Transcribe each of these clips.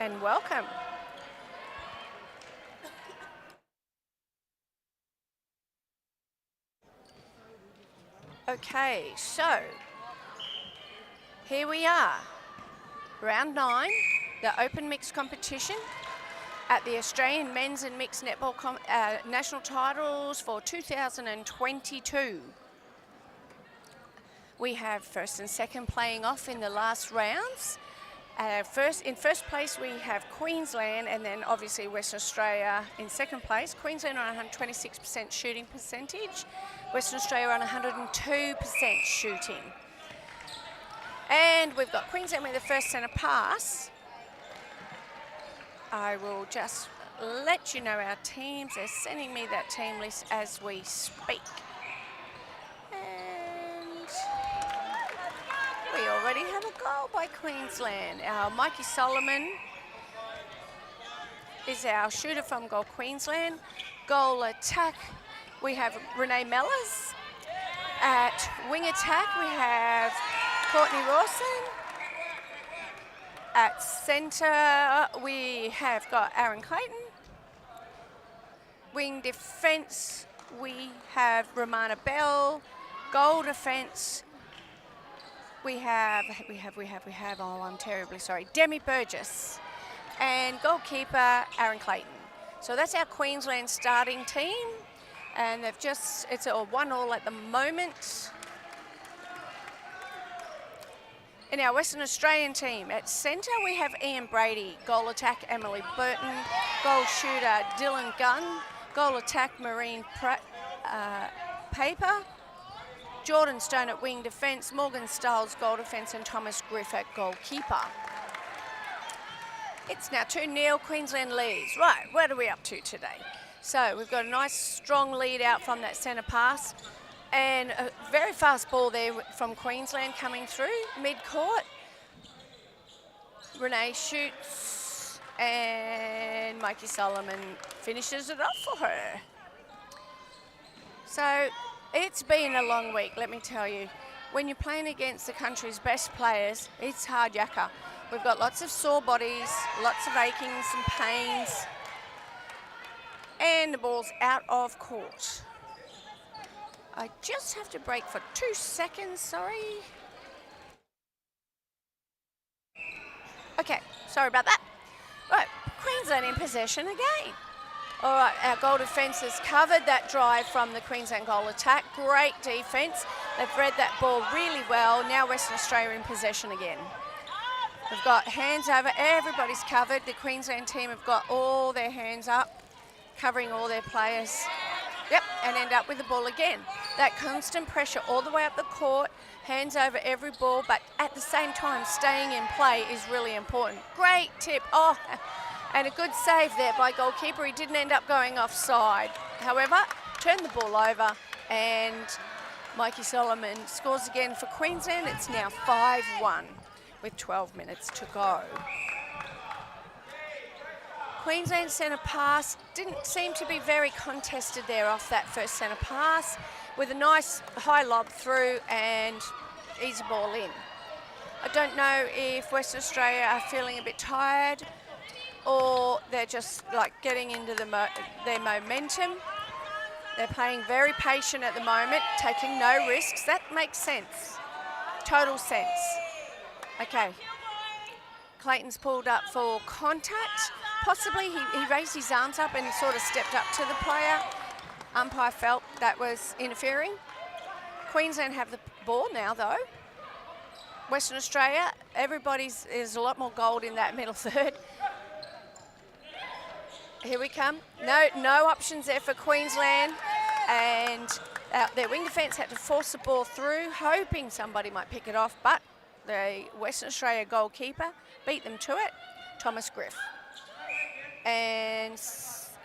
and welcome. Okay, so here we are, round 9, the open mixed competition at the Australian Men's and Mixed Netball National Titles for 2022. We have first and second playing off in the last rounds. In first place we have Queensland, and then obviously Western Australia in second place. Queensland on 126% shooting percentage, Western Australia on 102% shooting. And we've got Queensland with the first centre pass. I will just let you know our teams. They're sending me that team list as we speak. And we already have a goal by Queensland. Our Mikey Solomon is our shooter from Goal Queensland. Goal attack, we have Renee Mellors. At wing attack, we have Courtney Rawson. At centre, we have got Aaron Clayton. Wing defence, we have Romana Bell. Goal defence, we have, oh, I'm terribly sorry, Demi Burgess. And goalkeeper, Aaron Clayton. So that's our Queensland starting team. And they've just, it's a 1-1 at the moment. In our Western Australian team, at centre we have Ian Brady, goal attack Emily Burton, goal shooter Dylan Gunn, goal attack Marine Paper, Jordan Stone at wing defence, Morgan Stiles goal defence, and Thomas Griff at goalkeeper. It's now 2-0, Queensland leads. Right, what are we up to today? So we've got a nice strong lead out from that centre pass. And a very fast ball there from Queensland coming through, mid-court. Renee shoots, and Mikey Solomon finishes it off for her. So it's been a long week, let me tell you. When you're playing against the country's best players, it's hard yakka. We've got lots of sore bodies, lots of achings and pains, and the ball's out of court. I just have to break for 2 seconds, sorry. Okay, sorry about that. Right, Queensland in possession again. All right, our goal defence has covered that drive from the Queensland goal attack. Great defence. They've read that ball really well. Now Western Australia in possession again. We've got hands over, everybody's covered. The Queensland team have got all their hands up, covering all their players. Yep, and end up with the ball again. That constant pressure all the way up the court, hands over every ball, but at the same time, staying in play is really important. Great tip. Oh, and a good save there by goalkeeper. He didn't end up going offside. However, turned the ball over, and Mikey Solomon scores again for Queensland. It's now 5-1 with 12 minutes to go. Queensland centre pass didn't seem to be very contested there off that first centre pass, with a nice high lob through and easy ball in. I don't know if Western Australia are feeling a bit tired, or they're just like getting into their momentum. They're playing very patient at the moment, taking no risks. That makes sense, total sense. Okay, Clayton's pulled up for contact. Possibly he raised his arms up and sort of stepped up to the player. Umpire felt that was interfering. Queensland have the ball now though. Western Australia, there's a lot more gold in that middle third. Here we come. No options there for Queensland. And their wing defence had to force the ball through, hoping somebody might pick it off, but the Western Australia goalkeeper beat them to it, Thomas Griff. And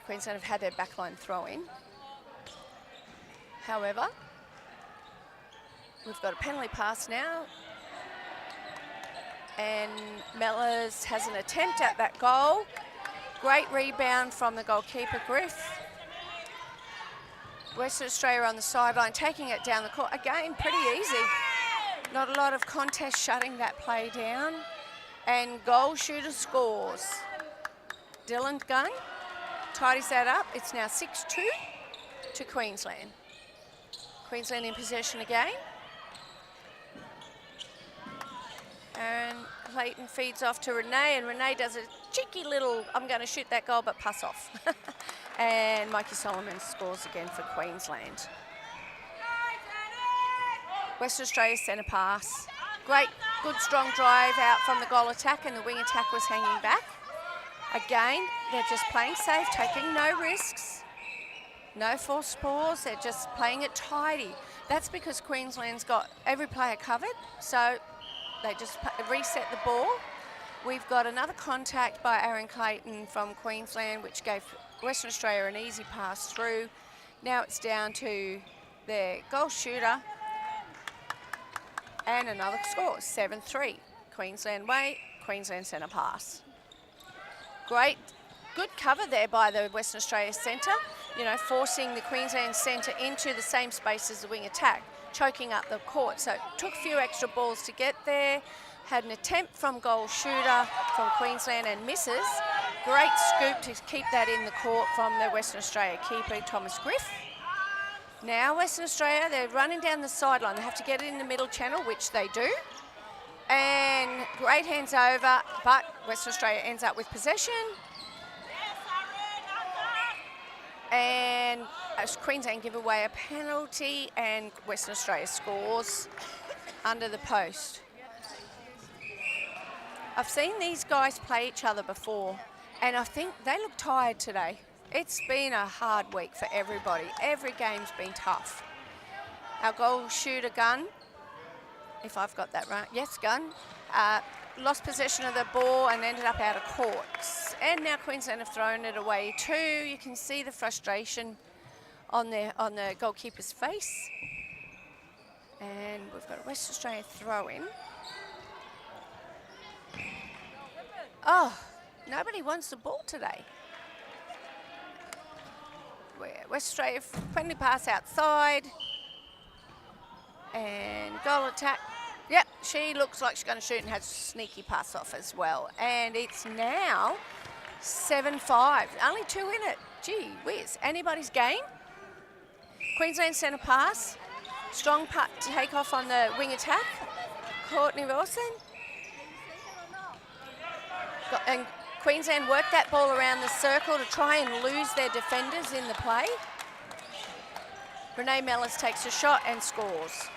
Queensland have had their backline throw in. However, we've got a penalty pass now. And Mellors has an attempt at that goal. Great rebound from the goalkeeper, Griff. Western Australia on the sideline, taking it down the court. Again, pretty easy. Not a lot of contest shutting that play down. And goal shooter scores. Dylan Gunn tidies that up. It's now 6-2 to Queensland. Queensland in possession again. And Clayton feeds off to Renee, and Renee does a cheeky little, I'm going to shoot that goal, but pass off. And Mikey Solomon scores again for Queensland. Western Australia centre pass. Great, good strong drive out from the goal attack, and the wing attack was hanging back. Again, they're just playing safe, taking no risks. No false balls, they're just playing it tidy. That's because Queensland's got every player covered, so they just reset the ball. We've got another contact by Aaron Clayton from Queensland, which gave Western Australia an easy pass through. Now it's down to their goal shooter. And another score, 7-3. Queensland way, Queensland centre pass. Great, good cover there by the Western Australia centre, you know, forcing the Queensland centre into the same space as the wing attack, choking up the court. So it took a few extra balls to get there. Had an attempt from goal shooter from Queensland and misses. Great scoop to keep that in the court from the Western Australia keeper, Thomas Griff. Now Western Australia, they're running down the sideline. They have to get it in the middle channel, which they do. And great hands over, but Western Australia ends up with possession. And Queensland give away a penalty, and Western Australia scores under the post. I've seen these guys play each other before, and I think they look tired today. It's been a hard week for everybody. Every game's been tough. Our goal shooter, Gunn, if I've got that right, yes, Gunn, lost possession of the ball and ended up out of court. And now Queensland have thrown it away too. You can see the frustration on the goalkeeper's face. And we've got a Western Australia throw in. Oh, nobody wants the ball today. West Australia, friendly pass outside. And goal attack. Yep, she looks like she's going to shoot and has a sneaky pass off as well. And it's now 7-5. Only 2 in it. Gee whiz. Anybody's game. Queensland centre pass. Strong putt to take off on the wing attack. Courtney Wilson. And Queensland worked that ball around the circle to try and lose their defenders in the play. Renee Mellis takes a shot and scores.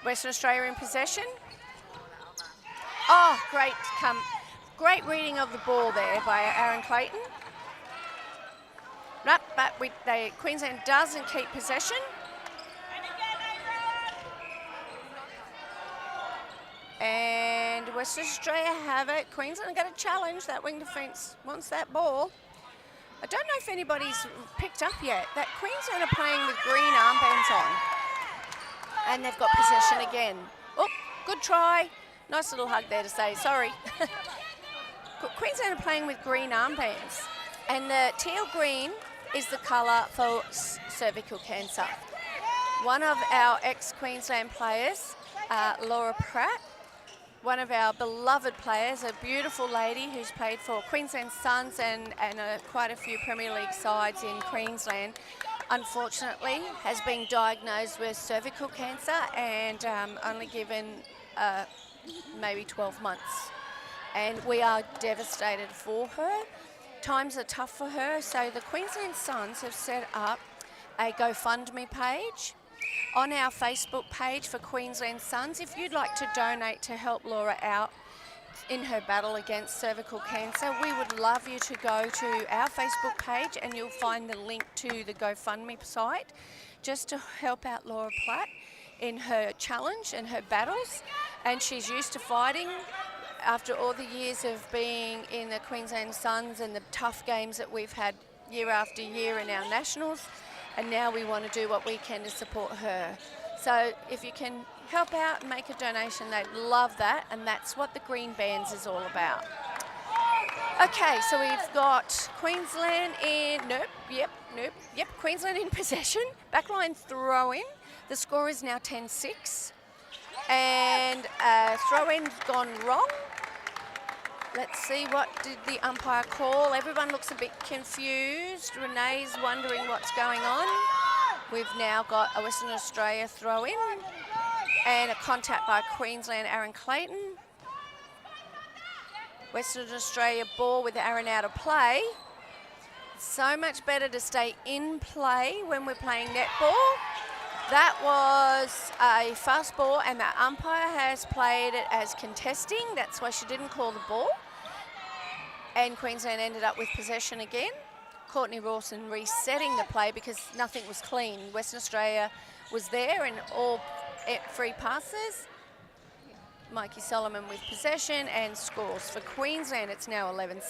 Western Australia in possession. Oh, great reading of the ball there by Aaron Clayton. Nope, but Queensland doesn't keep possession. And Western Australia have it. Queensland are going to challenge. That wing defence wants that ball. I don't know if anybody's picked up yet that Queensland are playing with green armbands on. And they've got possession again. Oh, good try. Nice little hug there to say sorry. Queensland are playing with green armbands. And the teal green is the colour for cervical cancer. One of our ex-Queensland players, Laura Pratt, one of our beloved players, a beautiful lady who's played for Queensland Suns and quite a few Premier League sides in Queensland, unfortunately has been diagnosed with cervical cancer and only given maybe 12 months. And we are devastated for her. Times are tough for her, so the Queensland Suns have set up a GoFundMe page on our Facebook page for Queensland Suns. If you'd like to donate to help Laura out in her battle against cervical cancer, we would love you to go to our Facebook page and you'll find the link to the GoFundMe site just to help out Laura Platt in her challenge and her battles. And she's used to fighting after all the years of being in the Queensland Suns and the tough games that we've had year after year in our nationals. And now we want to do what we can to support her. So if you can help out and make a donation, they'd love that. And that's what the green bands is all about. Okay, so we've got Queensland in, Queensland in possession. Backline throw in The score is now 10-6. And throw-in's gone wrong. Let's see, what did the umpire call? Everyone looks a bit confused. Renee's wondering what's going on. We've now got a Western Australia throw-in and a contact by Queensland, Aaron Clayton. Western Australia ball with Aaron out of play. So much better to stay in play when we're playing netball. That was a fast ball, and the umpire has played it as contesting. That's why she didn't call the ball. And Queensland ended up with possession again. Courtney Rawson resetting the play because nothing was clean. Western Australia was there in all free passes. Mikey Solomon with possession and scores. For Queensland, it's now 11-6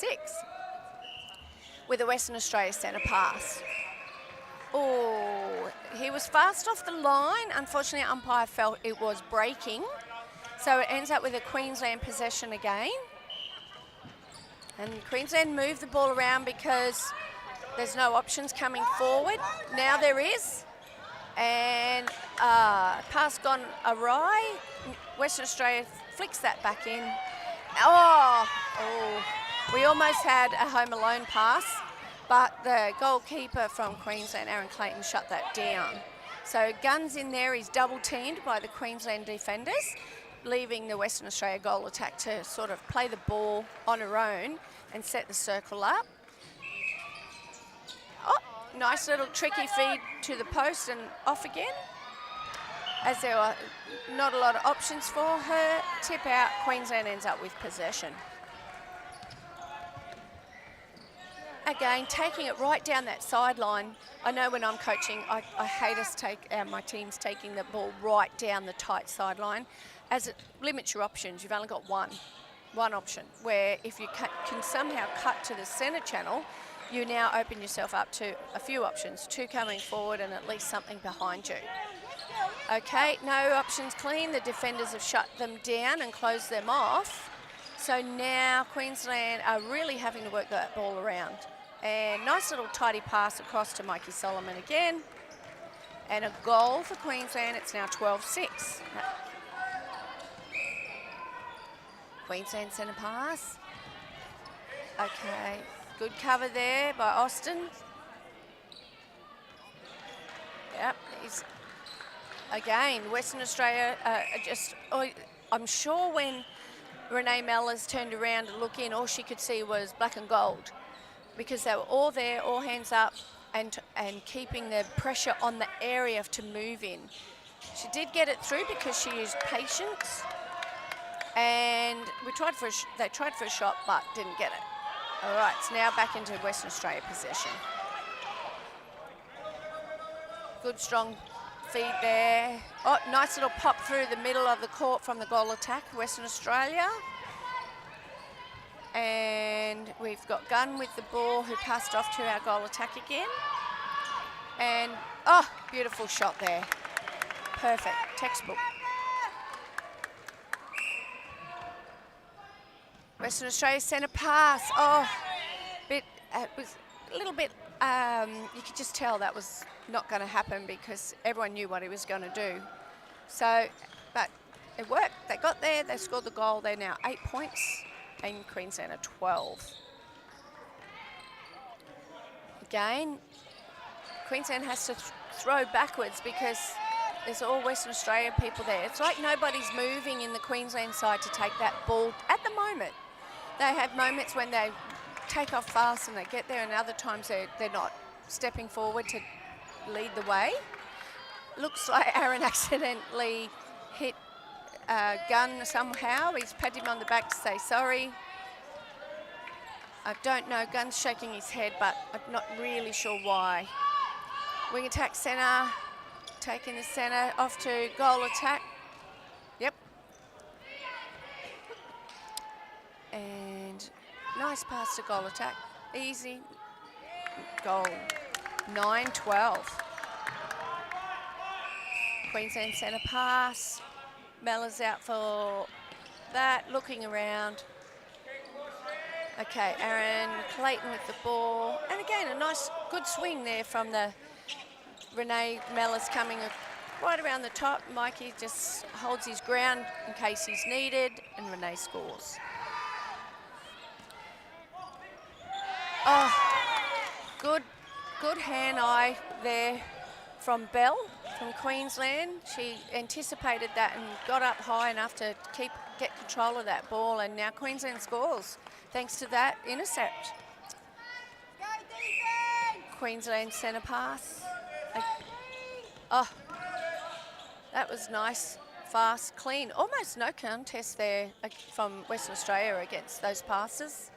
with a Western Australia centre pass. Oh, he was fast off the line. Unfortunately, umpire felt it was breaking. So it ends up with a Queensland possession again. And Queensland moved the ball around because there's no options coming forward. Now there is. And pass gone awry. Western Australia flicks that back in. Oh, we almost had a home alone pass, but the goalkeeper from Queensland, Aaron Clayton, shut that down. So Guns in there, he's double teamed by the Queensland defenders, leaving the Western Australia goal attack to sort of play the ball on her own and set the circle up. Oh, nice little tricky feed to the post and off again. As there were not a lot of options for her. Tip out, Queensland ends up with possession. Again, taking it right down that sideline. I know when I'm coaching, I hate us my team's taking the ball right down the tight sideline, as it limits your options. You've only got one option, where if you can somehow cut to the centre channel, you now open yourself up to a few options, two coming forward and at least something behind you. Okay, no options clean. The defenders have shut them down and closed them off. So now Queensland are really having to work that ball around. And nice little tidy pass across to Mikey Solomon again. And a goal for Queensland. It's now 12-6. Queensland centre pass. Okay, good cover there by Austin. Yep, he's... Again, Western Australia I'm sure when Renee Mellors turned around to look in, all she could see was black and gold, because they were all there, all hands up, and keeping the pressure on the area to move in. She did get it through because she used patience, and they tried for a shot but didn't get it. All right, it's now back into Western Australia possession. Good strong feed there. Oh, nice little pop through the middle of the court from the goal attack, Western Australia. And we've got Gunn with the ball, who passed off to our goal attack again. And, oh, beautiful shot there. Perfect, textbook. Western Australia centre pass. Oh, it was a little bit, you could just tell that was not going to happen because everyone knew what he was going to do. So, but it worked. They got there, they scored the goal. They're now 8 points, and Queensland are 12. Again, Queensland has to throw backwards because there's all Western Australia people there. It's like nobody's moving in the Queensland side to take that ball at the moment. They have moments when they take off fast and they get there, and other times they're not stepping forward to lead the way. Looks like Aaron accidentally hit Gunn somehow. He's patted him on the back to say sorry. I don't know, Gunn's shaking his head, but I'm not really sure why. Wing attack centre, taking the centre off to goal attack. Yep. And nice pass to goal attack. Easy goal. 9-12. Queensland centre pass. Mellors out for that, looking around. Okay, Aaron Clayton with the ball. And again, a nice, good swing there from the Renee Mellors coming right around the top. Mikey just holds his ground in case he's needed, and Renee scores. Oh, good hand-eye there from Belle from Queensland. She anticipated that and got up high enough to get control of that ball, and now Queensland scores thanks to that intercept. Queensland centre pass. Oh, that was nice, fast, clean. Almost no contest there from Western Australia against those passes.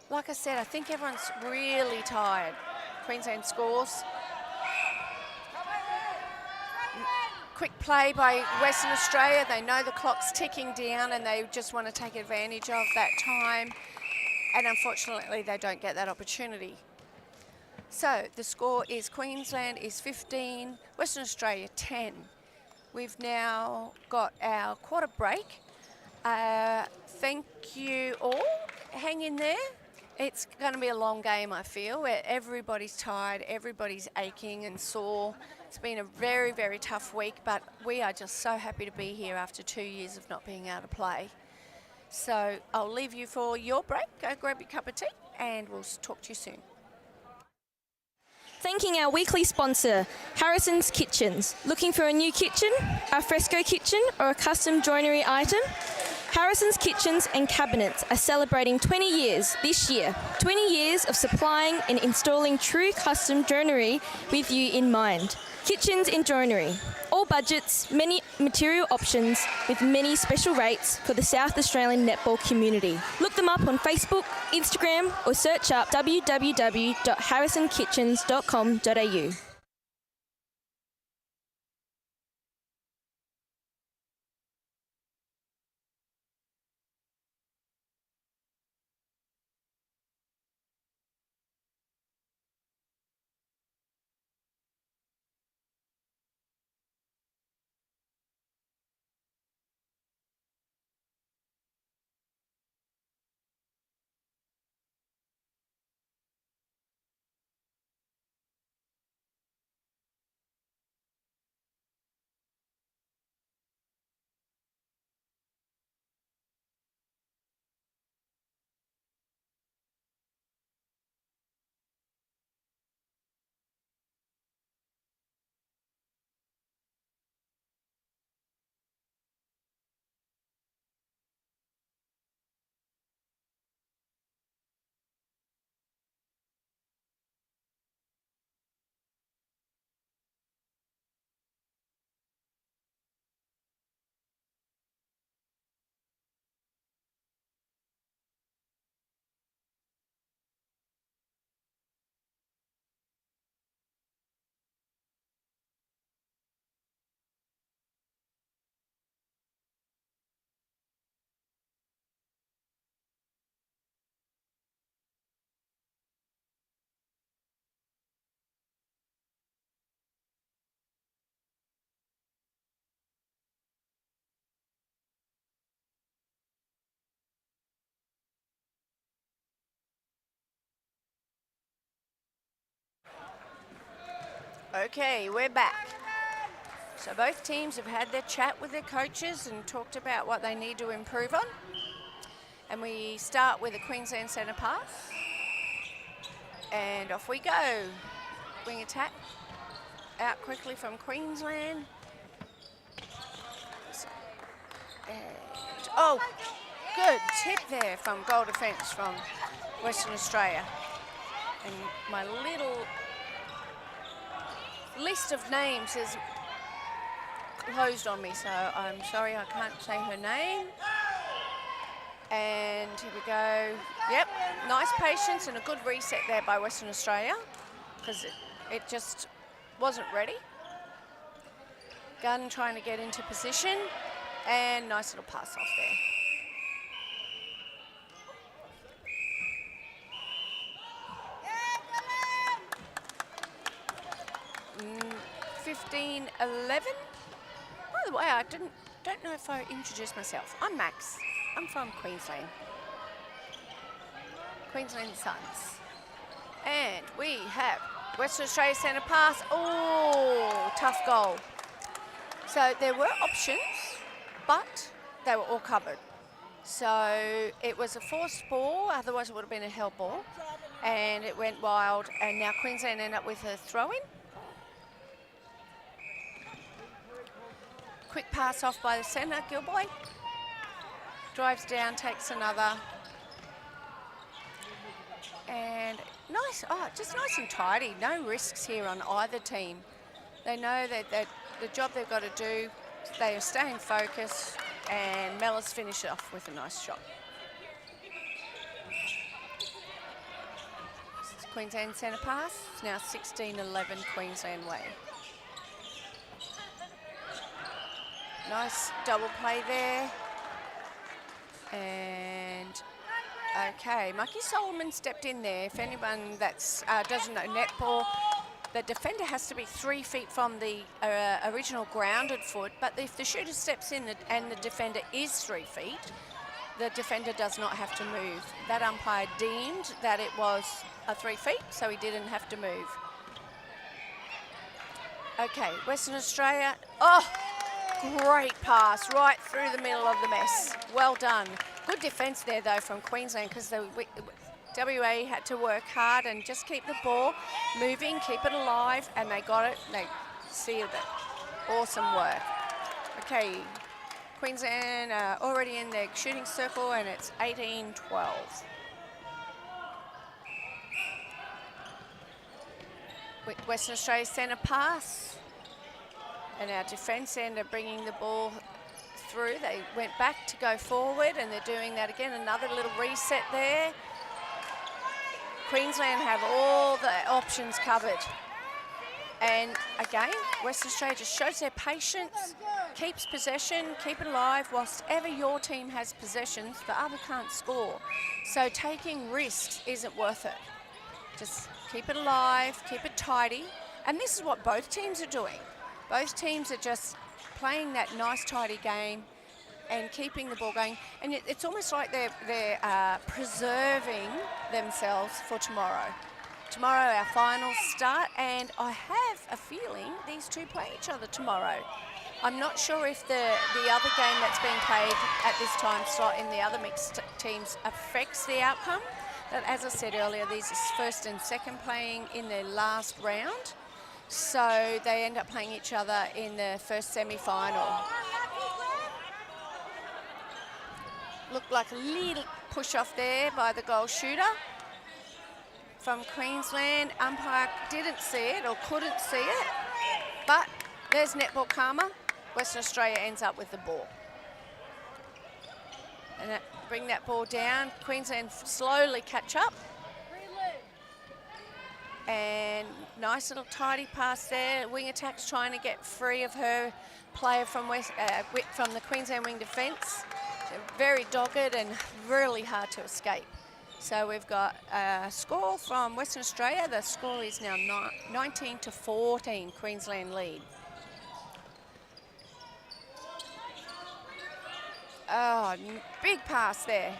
Like I said, I think everyone's really tired. Queensland scores. Quick play by Western Australia. They know the clock's ticking down and they just want to take advantage of that time. And unfortunately, they don't get that opportunity. So the score is Queensland is 15, Western Australia 10. We've now got our quarter break. Thank you all. Hang in there. It's going to be a long game, I feel, where everybody's tired, everybody's aching and sore. It's been a very, very tough week, but we are just so happy to be here after 2 years of not being able to play. So I'll leave you for your break. Go grab your cup of tea and we'll talk to you soon. Thanking our weekly sponsor, Harrison's Kitchens. Looking for a new kitchen, a fresco kitchen or a custom joinery item? Harrison's Kitchens and Cabinets are celebrating 20 years this year. 20 years of supplying and installing true custom joinery with you in mind. Kitchens and joinery. All budgets, many material options with many special rates for the South Australian netball community. Look them up on Facebook, Instagram or search up www.harrisonkitchens.com.au. Okay, we're back. So both teams have had their chat with their coaches and talked about what they need to improve on. And we start with a Queensland centre pass. And off we go. Wing attack. Out quickly from Queensland. And, oh, good tip there from goal defence from Western Australia. And my little list of names is closed on me, so I'm sorry I can't say her name. And here we go. Yep, nice patience and a good reset there by Western Australia because it just wasn't ready. Gunn trying to get into position and nice little pass off there. 15-11. By the way, I don't know if I introduced myself. I'm Max. I'm from Queensland. Queensland Suns. And we have Western Australia centre pass. Oh, tough goal. So there were options, but they were all covered. So it was a forced ball, otherwise it would have been a held ball. And it went wild, and now Queensland end up with a throw-in. Quick pass off by the centre, Gilboy. Drives down, takes another. And nice, just nice and tidy. No risks here on either team. They know that the job they've got to do, they are staying focused, and Mellors finish off with a nice shot. Queensland centre pass. It's now 16-11 Queensland way. Nice double play there. And okay, Mikey Solomon stepped in there. If anyone that doesn't know netball, the defender has to be 3 feet from the original grounded foot, but if the shooter steps in and the defender is 3 feet, the defender does not have to move. That umpire deemed that it was 3 feet, so he didn't have to move. Okay, Western Australia. Oh, great pass right through the middle of the mess. Well done. Good defence there, though, from Queensland, because the WA had to work hard and just keep the ball moving, keep it alive, and they got it. They sealed it. Awesome work. Okay, Queensland already in their shooting circle, and it's 18-12. Western Australia centre pass. And our defence end are bringing the ball through. They went back to go forward, and they're doing that again. Another little reset there. Queensland have all the options covered. And again, Western Australia just shows their patience, keeps possession, keep it alive. Whilst ever your team has possessions, the other can't score. So taking risks isn't worth it. Just keep it alive, keep it tidy. And this is what both teams are doing. Both teams are just playing that nice, tidy game and keeping the ball going. And it's almost like they're preserving themselves for tomorrow. Tomorrow our finals start, and I have a feeling these two play each other tomorrow. I'm not sure if the other game that's being played at this time slot in the other mixed teams affects the outcome. But as I said earlier, these are first and second playing in their last round. So they end up playing each other in the first semi-final. Looked like a little push off there by the goal shooter from Queensland. Umpire didn't see it or couldn't see it, but there's netball karma. Western Australia ends up with the ball. And bring that ball down. Queensland slowly catch up. And nice little tidy pass there. Wing attack's trying to get free of her player from the Queensland wing defence. Very dogged and really hard to escape. So we've got a score from Western Australia. The score is now 19-14, Queensland lead. Oh, big pass there.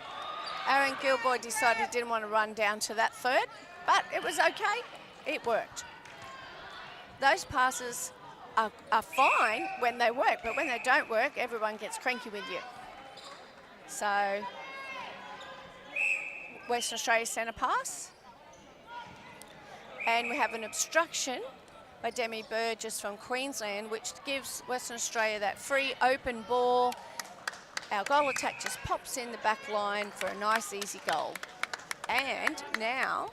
Aaron Gilboy decided he didn't want to run down to that third, but it was okay. It worked. Those passes are fine when they work, but when they don't work, everyone gets cranky with you. So, Western Australia centre pass. And we have an obstruction by Demi Burgess from Queensland, which gives Western Australia that free open ball. Our goal attack just pops in the back line for a nice easy goal. And now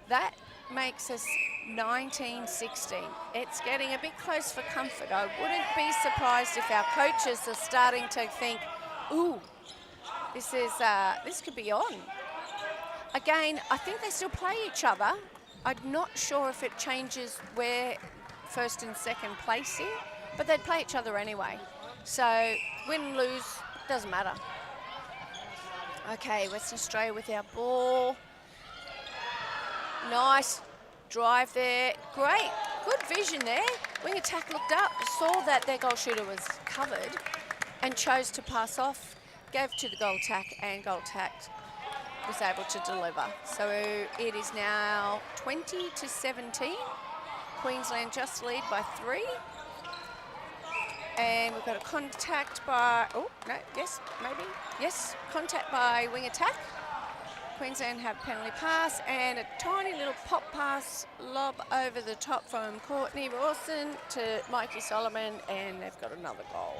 that makes us 19-16. It's getting a bit close for comfort. I wouldn't be surprised if our coaches are starting to think, ooh, this could be on. Again, I think they still play each other. I'm not sure if it changes where first and second placing, but they'd play each other anyway. So win, lose, doesn't matter. Okay, Western Australia with our ball. Nice drive there. Great, good vision there. Wing attack looked up, saw that their goal shooter was covered and chose to pass off, gave to the goal attack, and goal attack was able to deliver. So it is now 20-17. Queensland just lead by 3. And we've got a contact by, oh, no, yes, maybe, yes, contact by wing attack. Queensland have penalty pass and a tiny little pop pass lob over the top from Courtney Rawson to Mikey Solomon, and they've got another goal.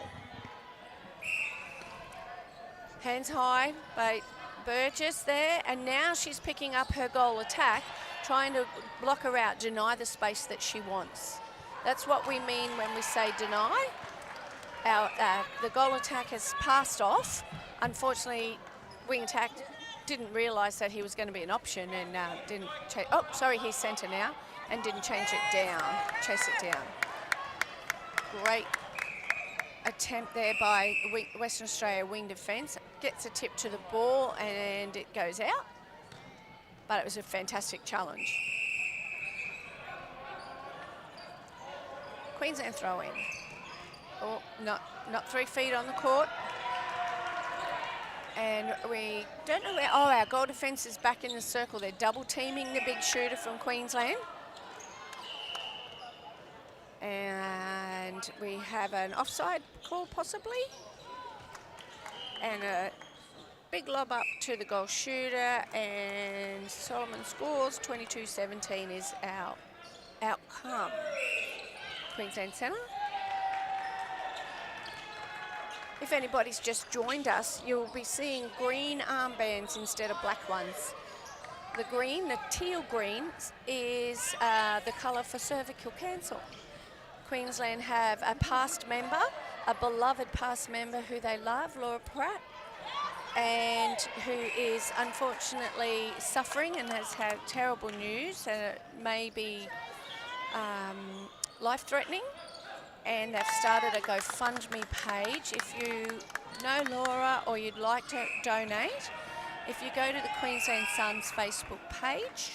Hands high by Burgess there, and now she's picking up her goal attack, trying to block her out, deny the space that she wants. That's what we mean when we say deny. The goal attack has passed off. Unfortunately, wing attack didn't realise that he was going to be an option and didn't change. Oh, sorry, he's centre now and didn't change it down, chase it down. Great attempt there by Western Australia wing defence. Gets a tip to the ball and it goes out, but it was a fantastic challenge. Queensland throw in. Oh, not 3 feet on the court. And we don't know where, oh, our goal defence is back in the circle. They're double teaming the big shooter from Queensland. And we have an offside call possibly. And a big lob up to the goal shooter, and Solomon scores. 22-17 is our outcome. Queensland Centre. If anybody's just joined us, you'll be seeing green armbands instead of black ones. The green, the teal green, is the colour for cervical cancer. Queensland have a past member, a beloved past member who they love, Laura Pratt, and who is unfortunately suffering and has had terrible news, and it may be life-threatening. And they've started a GoFundMe page. If you know Laura or you'd like to donate, if you go to the Queensland Sun's Facebook page,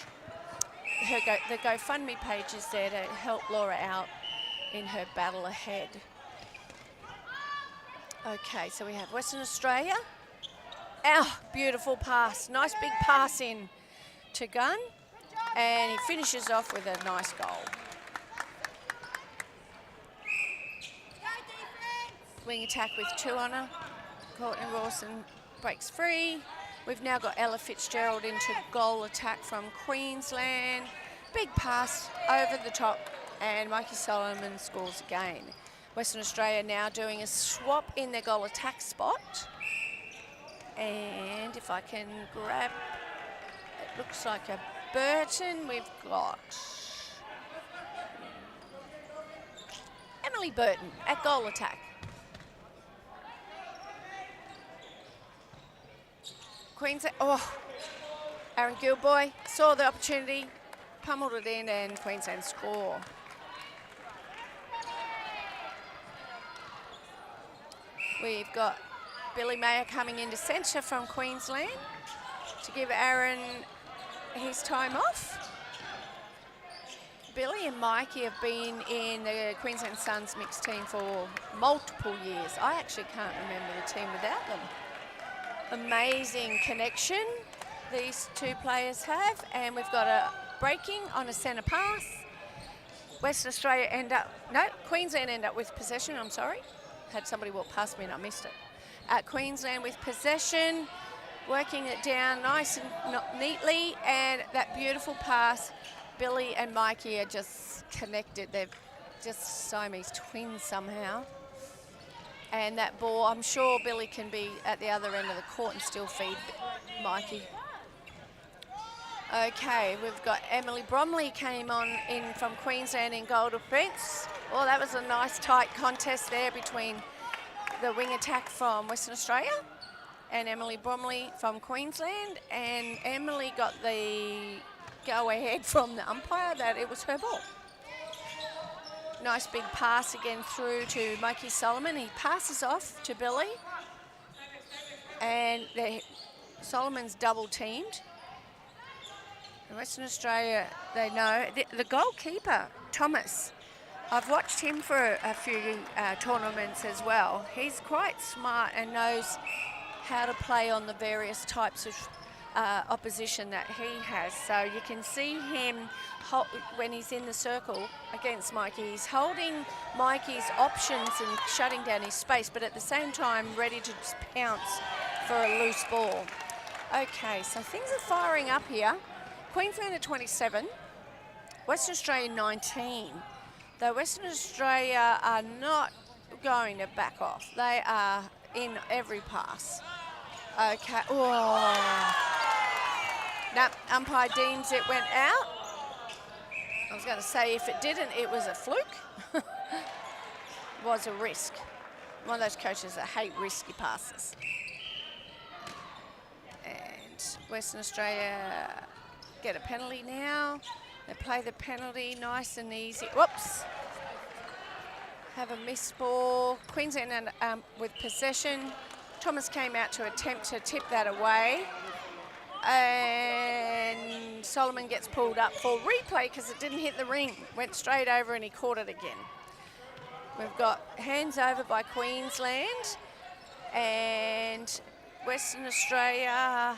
the GoFundMe page is there to help Laura out in her battle ahead. Okay, so we have Western Australia. Beautiful pass. Nice big pass in to Gunn. And he finishes off with a nice goal. Wing attack with 2 on her. Courtney Rawson breaks free. We've now got Ella Fitzgerald into goal attack from Queensland. Big pass over the top, and Mikey Solomon scores again. Western Australia now doing a swap in their goal attack spot. And if I can grab, it looks like a Burton. We've got Emily Burton at goal attack. Queensland, Aaron Gilboy saw the opportunity, pummeled it in, and Queensland score. We've got Billy Mayer coming into centre from Queensland to give Aaron his time off. Billy and Mikey have been in the Queensland Suns mixed team for multiple years. I actually can't remember the team without them. Amazing connection these two players have, and we've got a breaking on a centre pass. Western Australia Queensland end up with possession, I'm sorry. Had somebody walk past me and I missed it. Queensland with possession, working it down nice and neatly, and that beautiful pass. Billy and Mikey are just connected. They're just Siamese twins somehow. And that ball, I'm sure Billy can be at the other end of the court and still feed Mikey. Okay, we've got Emily Bromley came on in from Queensland in goal defence. Oh, that was a nice tight contest there between the wing attack from Western Australia and Emily Bromley from Queensland. And Emily got the go-ahead from the umpire that it was her ball. Nice big pass again through to Mikey Solomon. He passes off to Billy. And Solomon's double teamed. In Western Australia, they know. The goalkeeper, Thomas, I've watched him for a few tournaments as well. He's quite smart and knows how to play on the various types of opposition that he has. So you can see him when he's in the circle against Mikey. He's holding Mikey's options and shutting down his space, but at the same time ready to just pounce for a loose ball. Okay, so things are firing up here. Queensland at 27, Western Australia 19. Though Western Australia are not going to back off. They are in every pass. Okay, oh. No, umpire deems it went out. I was going to say if it didn't, it was a fluke. It was a risk. One of those coaches that hate risky passes. And Western Australia get a penalty now. They play the penalty nice and easy. Whoops. Have a missed ball. Queensland with possession. Thomas came out to attempt to tip that away. And Solomon gets pulled up for replay because it didn't hit the ring. Went straight over and he caught it again. We've got hands over by Queensland. And Western Australia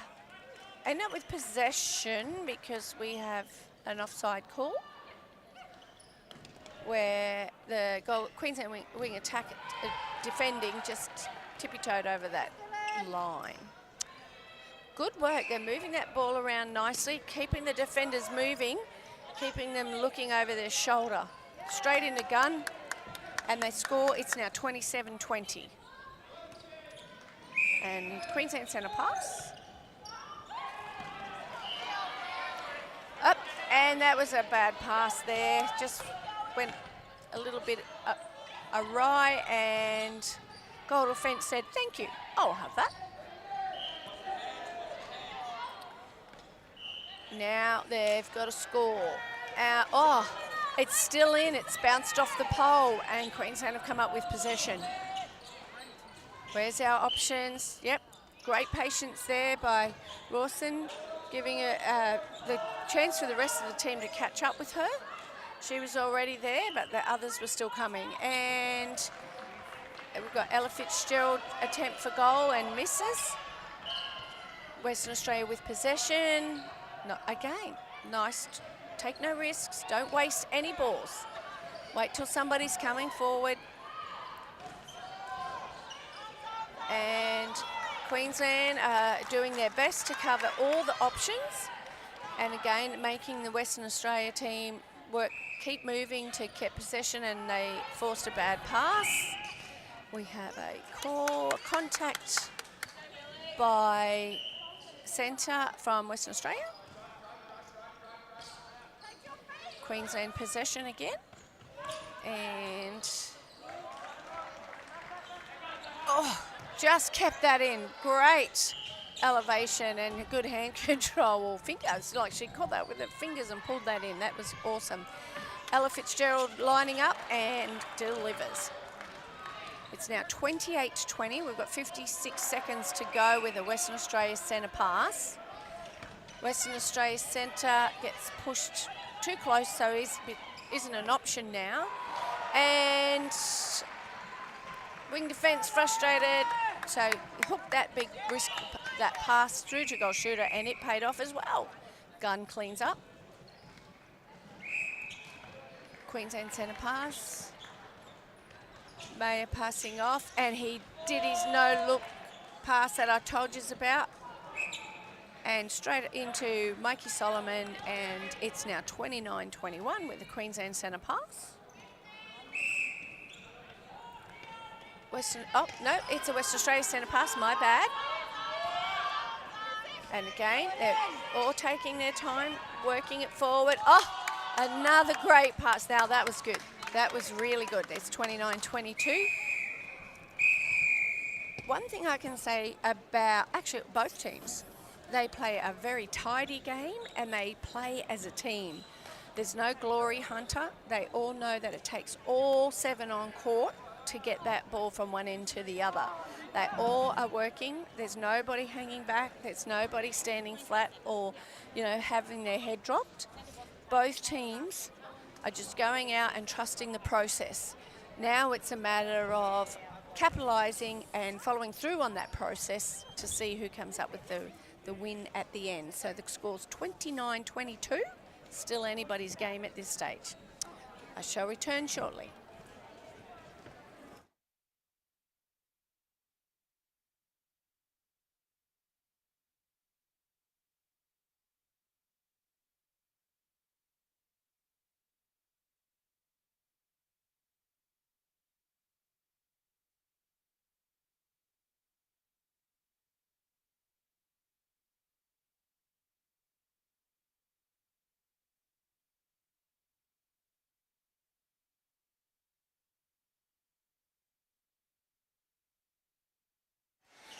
end up with possession because we have an offside call where the Queensland wing attack defending just tippy-toed over that line. Good work. They're moving that ball around nicely, keeping the defenders moving, keeping them looking over their shoulder. Straight into gun, and they score. It's now 27-20. And Queensland centre pass. Up, and that was a bad pass there. Just went a little bit awry, and goal defence said, thank you, I'll have that. Now they've got a score. Oh, it's still in. It's bounced off the pole, and Queensland have come up with possession. Where's our options? Yep, great patience there by Rawson, giving the chance for the rest of the team to catch up with her. She was already there, but the others were still coming. And we've got Ella Fitzgerald attempt for goal and misses. Western Australia with possession. Again, nice. Take no risks. Don't waste any balls. Wait till somebody's coming forward. And Queensland are doing their best to cover all the options. And again, making the Western Australia team keep moving to get possession, and they forced a bad pass. We have a contact by centre from Western Australia. Queensland possession again, and just kept that in. Great elevation and good hand control, or fingers, like she caught that with her fingers and pulled that in. That was awesome. Ella Fitzgerald lining up and delivers. It's now 28-20. We've got 56 seconds to go with a Western Australia centre pass. Western Australia centre gets pushed too close, so isn't an option now. And wing defence frustrated, so hooked that big risk, that pass through to goal shooter, and it paid off as well. Gunn cleans up. Queensland centre pass. Mayer passing off, and he did his no-look pass that I told you about. And straight into Mikey Solomon, and it's now 29-21 with the Queensland centre pass. It's a Western Australia centre pass, my bad. And again, they're all taking their time, working it forward. Oh, another great pass. Now that was good. That was really good. It's 29-22. One thing I can say about, actually both teams, they play a very tidy game and they play as a team. There's no glory hunter. They all know that it takes all 7 on court to get that ball from one end to the other. They all are working. There's nobody hanging back. There's nobody standing flat or, having their head dropped. Both teams are just going out and trusting the process. Now it's a matter of capitalising and following through on that process to see who comes up with the win at the end. So the score's 29-22, still anybody's game at this stage. I shall return shortly.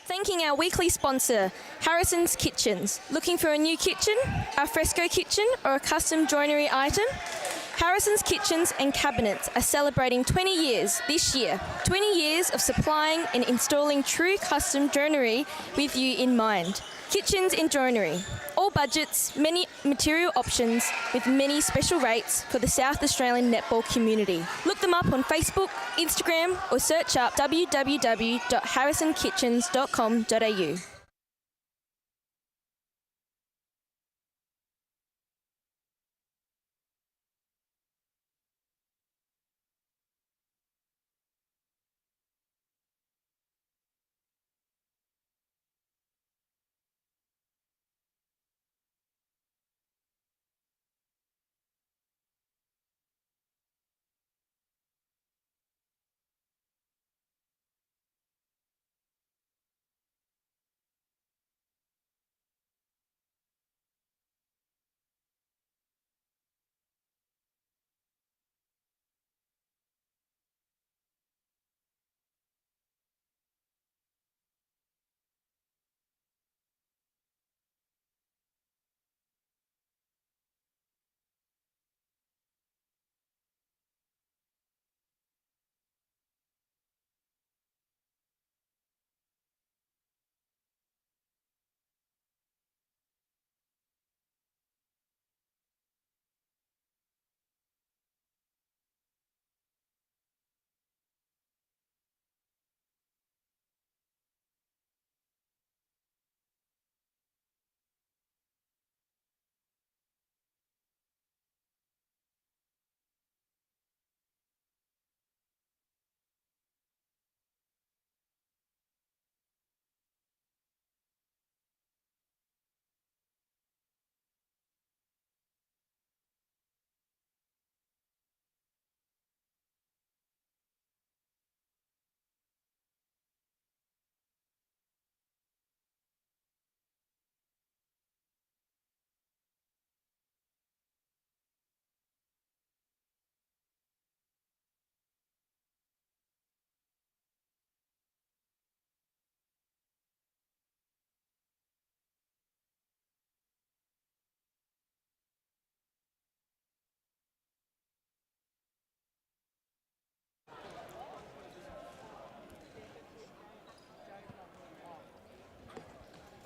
Thanking our weekly sponsor, Harrison's Kitchens. Looking for a new kitchen, a fresco kitchen or a custom joinery item? Harrison's Kitchens and Cabinets are celebrating 20 years this year. 20 years of supplying and installing true custom joinery with you in mind. Kitchens and joinery. All budgets, many material options with many special rates for the South Australian netball community. Look them up on Facebook, Instagram or search up www.harrisonkitchens.com.au.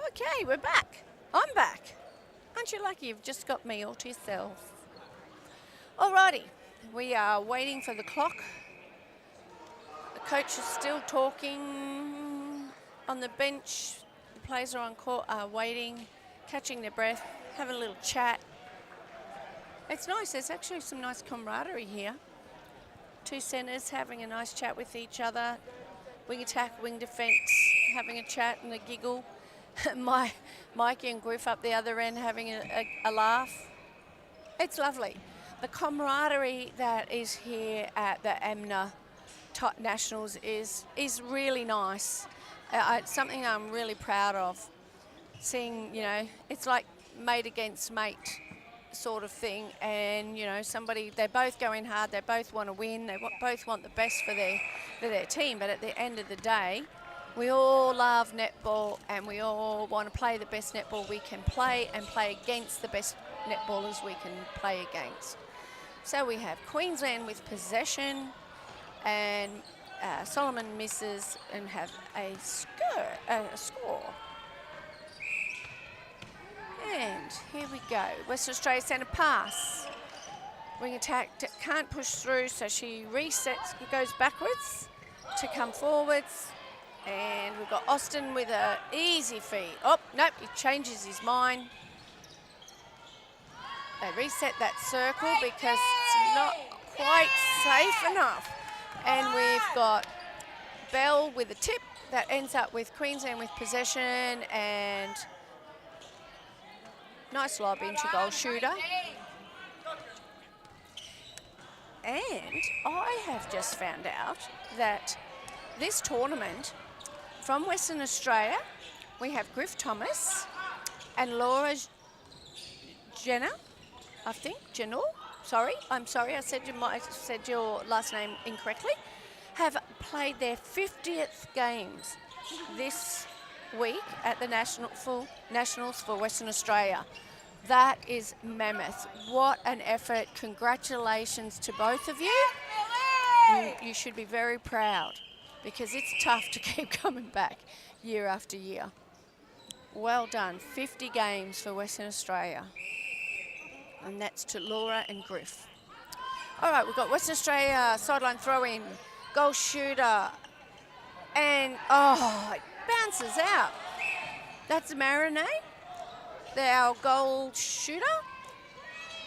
Okay, we're back. I'm back. Aren't you lucky you've just got me all to yourself? Alrighty, we are waiting for the clock. The coach is still talking on the bench. The players are on court, are waiting, catching their breath, having a little chat. It's nice, there's actually some nice camaraderie here. Two centres having a nice chat with each other. Wing attack, wing defence, having a chat and a giggle. Mikey and Griff up the other end having a laugh. It's lovely. The camaraderie that is here at the AMMNA Nationals is really nice. It's something I'm really proud of. Seeing, you know, it's like mate against mate sort of thing, and you know, they're both going hard, they both want to win, they both want the best for their team, but at the end of the day, we all love netball and we all want to play the best netball we can play and play against the best netballers we can play against. So we have Queensland with possession, and Solomon misses and have a score. And here we go. Western Australia centre pass. Wing attack can't push through, so she resets, goes backwards to come forwards. And we've we've got Austin with an easy feed. Oh, nope, he changes his mind. They reset that circle because it's not quite safe enough. And we've got Bell with a tip that ends up with Queensland with possession, and nice lob into goal shooter. And I have just found out that this tournament from Western Australia, we have Griff Thomas and Laura Jenner, I think, Janul. Sorry, I'm sorry, I said your last name incorrectly. Have played their 50th games this week at the Nationals for Western Australia. That is mammoth. What an effort. Congratulations to both of you. You should be very proud because it's tough to keep coming back year after year. Well done. 50 games for Western Australia. And that's to Laura and Griff. All right, we've got Western Australia sideline throw-in, goal shooter, and it bounces out. That's Marinay, our goal shooter,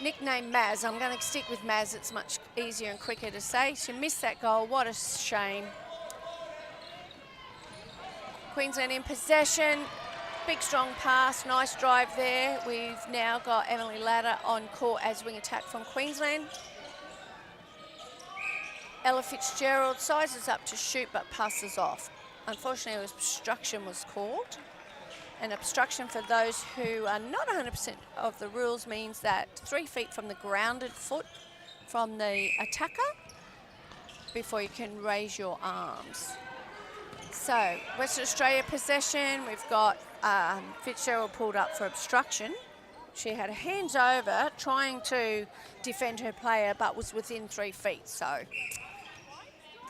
nicknamed Maz. I'm going to stick with Maz. It's much easier and quicker to say. She missed that goal. What a shame. Queensland in possession. Big strong pass, nice drive there. We've now got Emily Ladder on court as wing attack from Queensland. Ella Fitzgerald sizes up to shoot but passes off. Unfortunately, obstruction was called. And obstruction, for those who are not 100% of the rules, means that 3 feet from the grounded foot from the attacker before you can raise your arms. So, Western Australia possession, we've got Fitzgerald pulled up for obstruction. She had her hands over trying to defend her player but was within 3 feet. So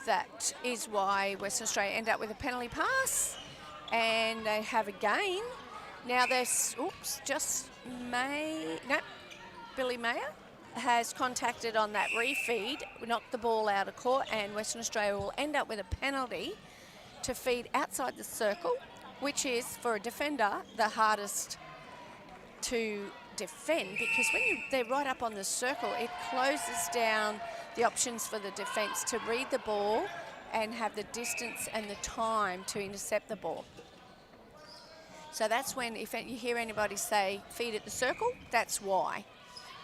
that is why Western Australia end up with a penalty pass and they have a gain. Now there's, Billy Mayer has contacted on that refeed, knocked the ball out of court, and Western Australia will end up with a penalty to feed outside the circle, which is, for a defender, the hardest to defend because when they're right up on the circle, it closes down the options for the defence to read the ball and have the distance and the time to intercept the ball. So that's when, if you hear anybody say, feed at the circle, that's why.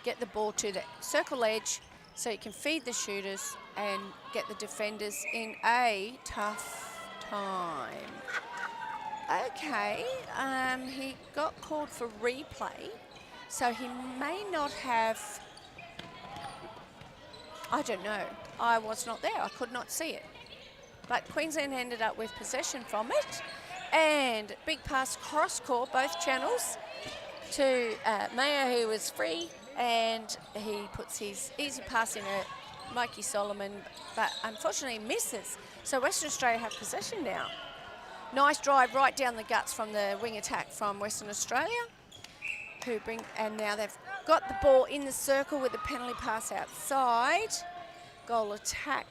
Get the ball to the circle edge so you can feed the shooters and get the defenders in a tough time. Okay, he got called for replay, so he may not have, I don't know. I was not there, I could not see it. But Queensland ended up with possession from it, and big pass cross court, both channels, to Mayer, who was free, and he puts his easy pass in at Mikey Solomon, but unfortunately misses. So Western Australia have possession now. Nice drive right down the guts from the wing attack from Western Australia, and now they've got the ball in the circle with the penalty pass outside. Goal attack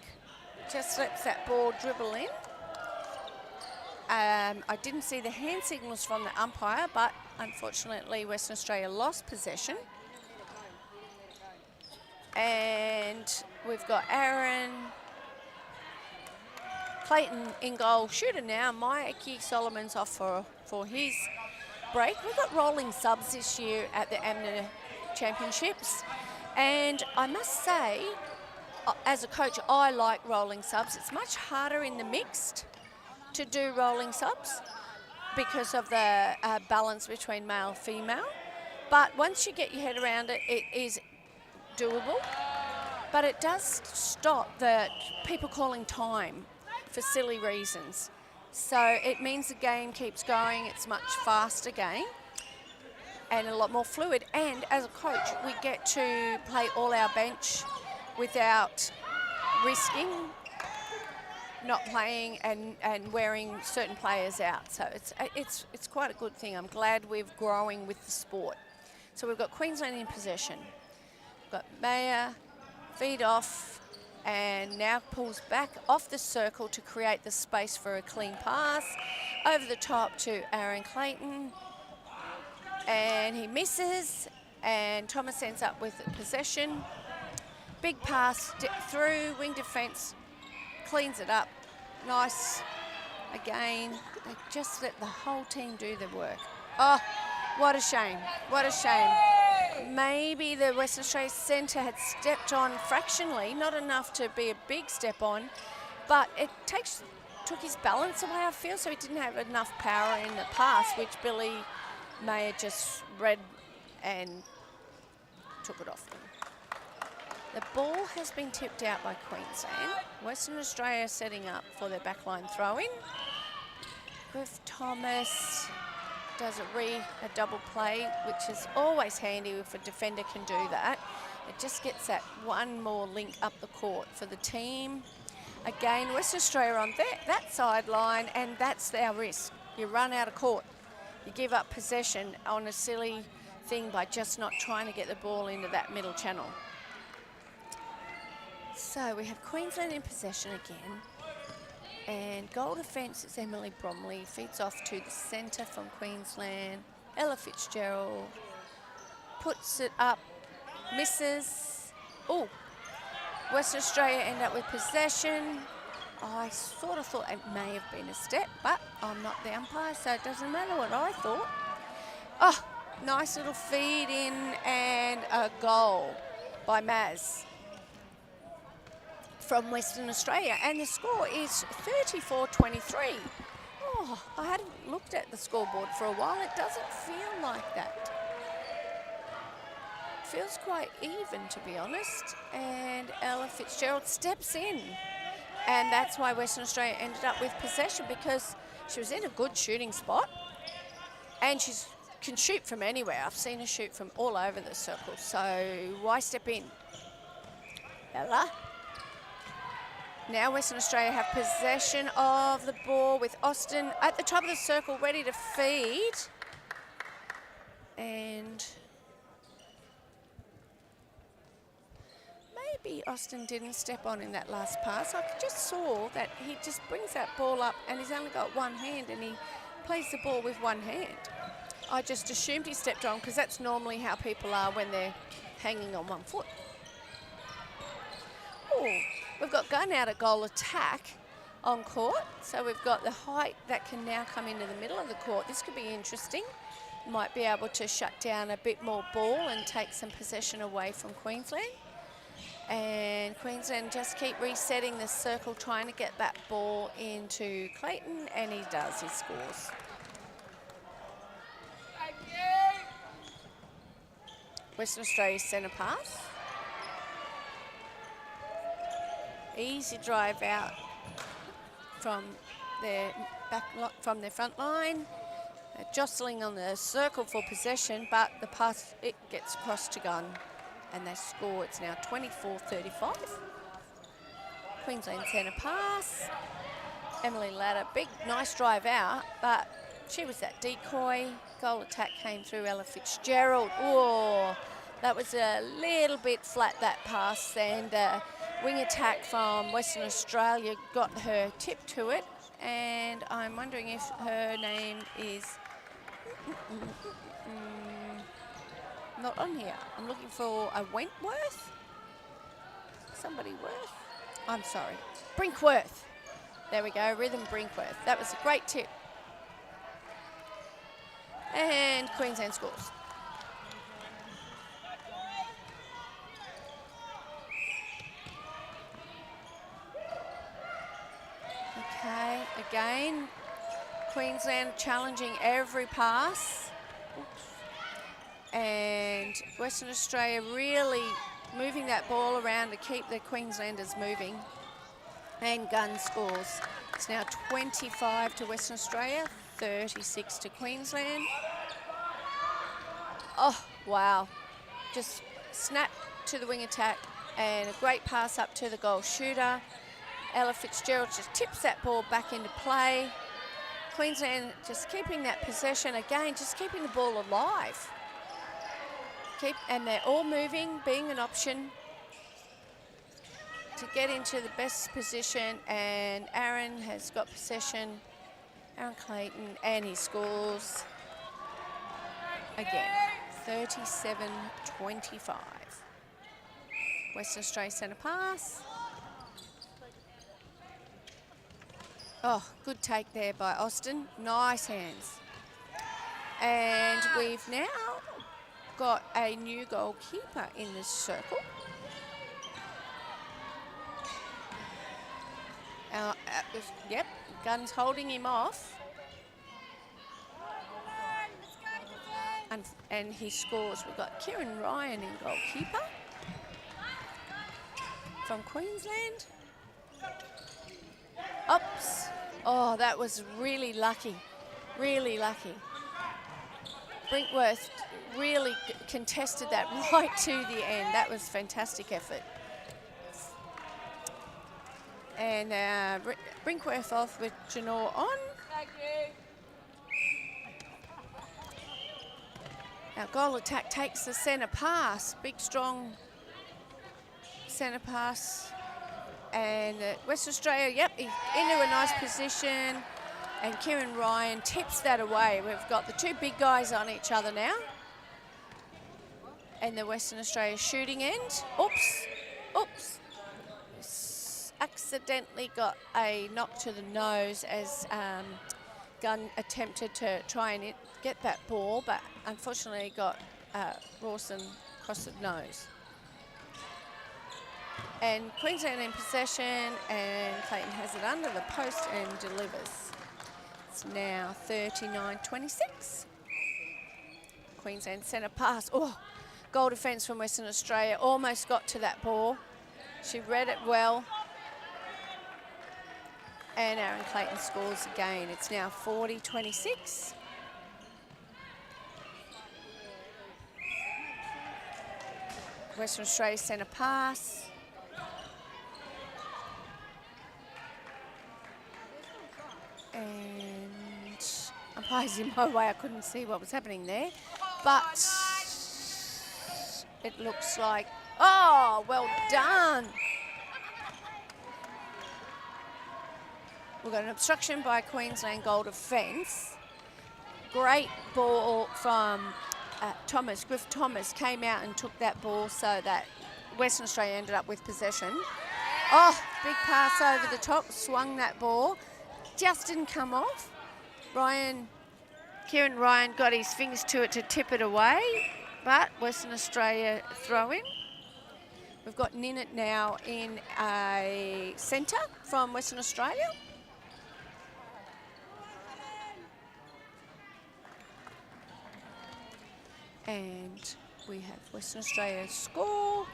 just lets that ball dribble in. I didn't see the hand signals from the umpire, but unfortunately Western Australia lost possession. And we've got Aaron Clayton in goal shooter now. Mikey Solomon's off for his break. We've got rolling subs this year at the AMMNA Championships. And I must say, as a coach, I like rolling subs. It's much harder in the mixed to do rolling subs because of the balance between male and female. But once you get your head around it, it is doable. But it does stop the people calling time for silly reasons. So it means the game keeps going. It's a much faster game and a lot more fluid. And as a coach, we get to play all our bench without risking not playing and wearing certain players out. So it's quite a good thing. I'm glad we're growing with the sport. So we've got Queensland in possession. We've got Mayer, feed off, and now pulls back off the circle to create the space for a clean pass. over the top to Aaron Clayton, and he misses, and Thomas ends up with possession. Big pass through, wing defence cleans it up. Nice. Again, they just let the whole team do the work. Oh, what a shame. What a shame. Maybe the Western Australia centre had stepped on fractionally, not enough to be a big step on, but it took his balance away, I feel, so he didn't have enough power in the pass, which Billy may have just read and took it off them. The ball has been tipped out by Queensland. Western Australia setting up for their backline throw-in. Griff Thomas does a double play, which is always handy if a defender can do that. It just gets that one more link up the court for the team. Again, Western Australia on that sideline, and that's our risk. You run out of court. You give up possession on a silly thing by just not trying to get the ball into that middle channel. So we have Queensland in possession again. And goal defence is Emily Bromley. Feeds off to the centre from Queensland. Ella Fitzgerald puts it up, misses. Oh, Western Australia end up with possession. I sort of thought it may have been a step, but I'm not the umpire, so it doesn't matter what I thought. Oh, nice little feed in and a goal by Maz from Western Australia, and the score is 34-23. Oh, I hadn't looked at the scoreboard for a while. It doesn't feel like that. It feels quite even, to be honest. And Ella Fitzgerald steps in, and that's why Western Australia ended up with possession, because she was in a good shooting spot, and she can shoot from anywhere. I've seen her shoot from all over the circle, so why step in? Ella. Now Western Australia have possession of the ball with Austin at the top of the circle, ready to feed. And maybe Austin didn't step on in that last pass. I just saw that he just brings that ball up and he's only got one hand and he plays the ball with one hand. I just assumed he stepped on because that's normally how people are when they're hanging on one foot. Oh. We've got gun out at goal attack on court, so we've got the height that can now come into the middle of the court. This could be interesting. Might be able to shut down a bit more ball and take some possession away from Queensland. And Queensland just keep resetting the circle, trying to get that ball into Clayton, and he does, he scores. Western Australia centre pass. Easy drive out from their front line. They're jostling on the circle for possession, but the pass, it gets across to Gunn, and they score. It's now 24-35. Queensland centre pass. Emily Ladder, big, nice drive out, but she was that decoy. Goal attack came through Ella Fitzgerald. Oh, that was a little bit flat, that pass, and wing attack from Western Australia got her tip to it, and I'm wondering if her name is not on here. I'm looking for a Wentworth. Somebody Worth. I'm sorry, Brinkworth. There we go, Rhythm Brinkworth. That was a great tip. And Queensland scores. Okay, again, Queensland challenging every pass. Oops. And Western Australia really moving that ball around to keep the Queenslanders moving. And Gunn scores. It's now 25 to Western Australia, 36 to Queensland. Oh, wow. Just snap to the wing attack and a great pass up to the goal shooter. Ella Fitzgerald just tips that ball back into play. Queensland just keeping that possession again, just keeping the ball alive. And they're all moving, being an option to get into the best position, and Aaron has got possession Aaron Clayton, and he scores again, 37-25. Western Australia centre pass. Oh, good take there by Austin. Nice hands. And we've now got a new goalkeeper in this circle. Yep, Gunn's holding him off. And he scores. We've got Kieran Ryan in goalkeeper from Queensland. Oops. Oh, that was really lucky. Really lucky. Brinkworth really contested that right to the end. That was fantastic effort. And Brinkworth off with Janor on. Thank you. Our goal attack takes the centre pass. Big, strong centre pass. And Western Australia, yep, into a nice position. And Kieran Ryan tips that away. We've got the two big guys on each other now. And the Western Australia shooting end. Oops, oops. Accidentally got a knock to the nose as Gunn attempted to try and get that ball, but unfortunately got Rawson across the nose. And Queensland in possession, and Clayton has it under the post and delivers. It's now 39-26. Queensland centre pass. Oh, goal defence from Western Australia. Almost got to that ball. She read it well. And Aaron Clayton scores again. It's now 40-26. Western Australia centre pass. And umpire's in my way. I couldn't see what was happening there. But it looks like, oh, well done. We've got an obstruction by Queensland goal defence. Great ball from Thomas. Griff Thomas came out and took that ball so that Western Australia ended up with possession. Oh, big pass over the top, swung that ball. Just didn't come off. Kieran Ryan got his fingers to it to tip it away, but Western Australia throw in. We've got Ninnett now in a centre from Western Australia. And we have Western Australia score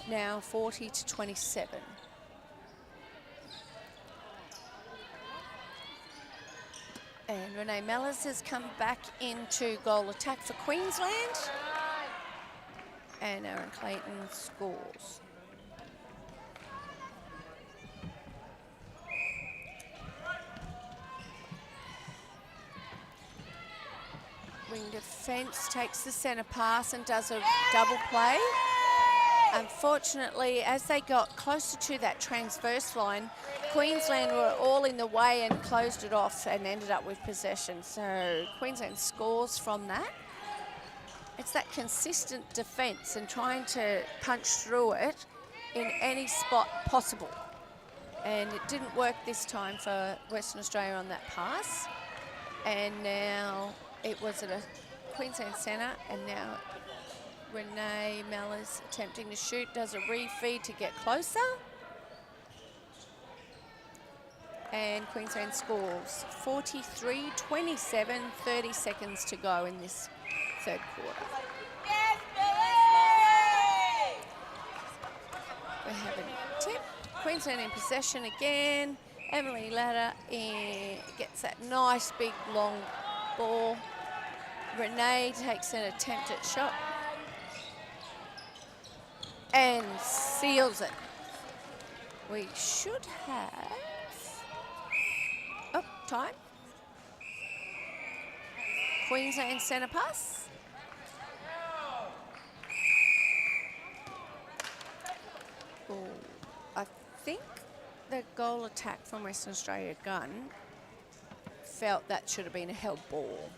now 40-27. And Renee Mellors has come back into goal attack for Queensland. And Aaron Clayton scores. Wing defence takes the centre pass and does a double play. Unfortunately, as they got closer to that transverse line, Queensland were all in the way and closed it off and ended up with possession. So Queensland scores from that. It's that consistent defence and trying to punch through it in any spot possible. And it didn't work this time for Western Australia on that pass. And now it was at a Queensland centre, and now Renee Mellors attempting to shoot, does a refeed to get closer. And Queensland scores 43-27, 30 seconds to go in this third quarter. Yes, Billy! We're having a tip. Queensland in possession again. Emily Latta gets that nice big long ball. Renee takes an attempt at shot and seals it. We should have, oh, time. Queensland centre pass. Oh, I think the goal attack from Western Australia gun felt that should have been a held ball.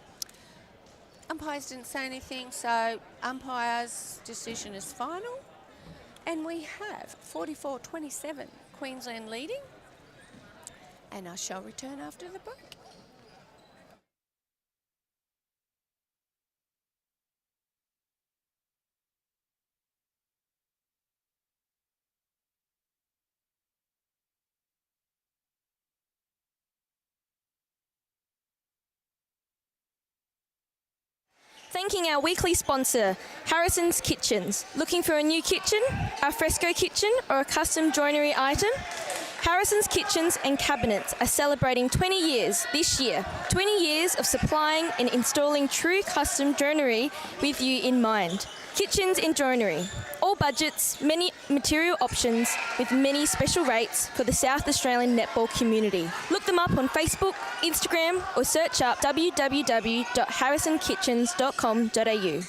Umpires didn't say anything, so umpire's decision is final. And we have 44-27, Queensland leading. And I shall return after the break. Thanking our weekly sponsor, Harrison's Kitchens. Looking for a new kitchen, a fresco kitchen or a custom joinery item? Harrison's Kitchens and Cabinets are celebrating 20 years this year. 20 years of supplying and installing true custom joinery with you in mind. Kitchens and joinery. All budgets, many material options with many special rates for the South Australian netball community. Look them up on Facebook, Instagram or search up www.harrisonkitchens.com.au.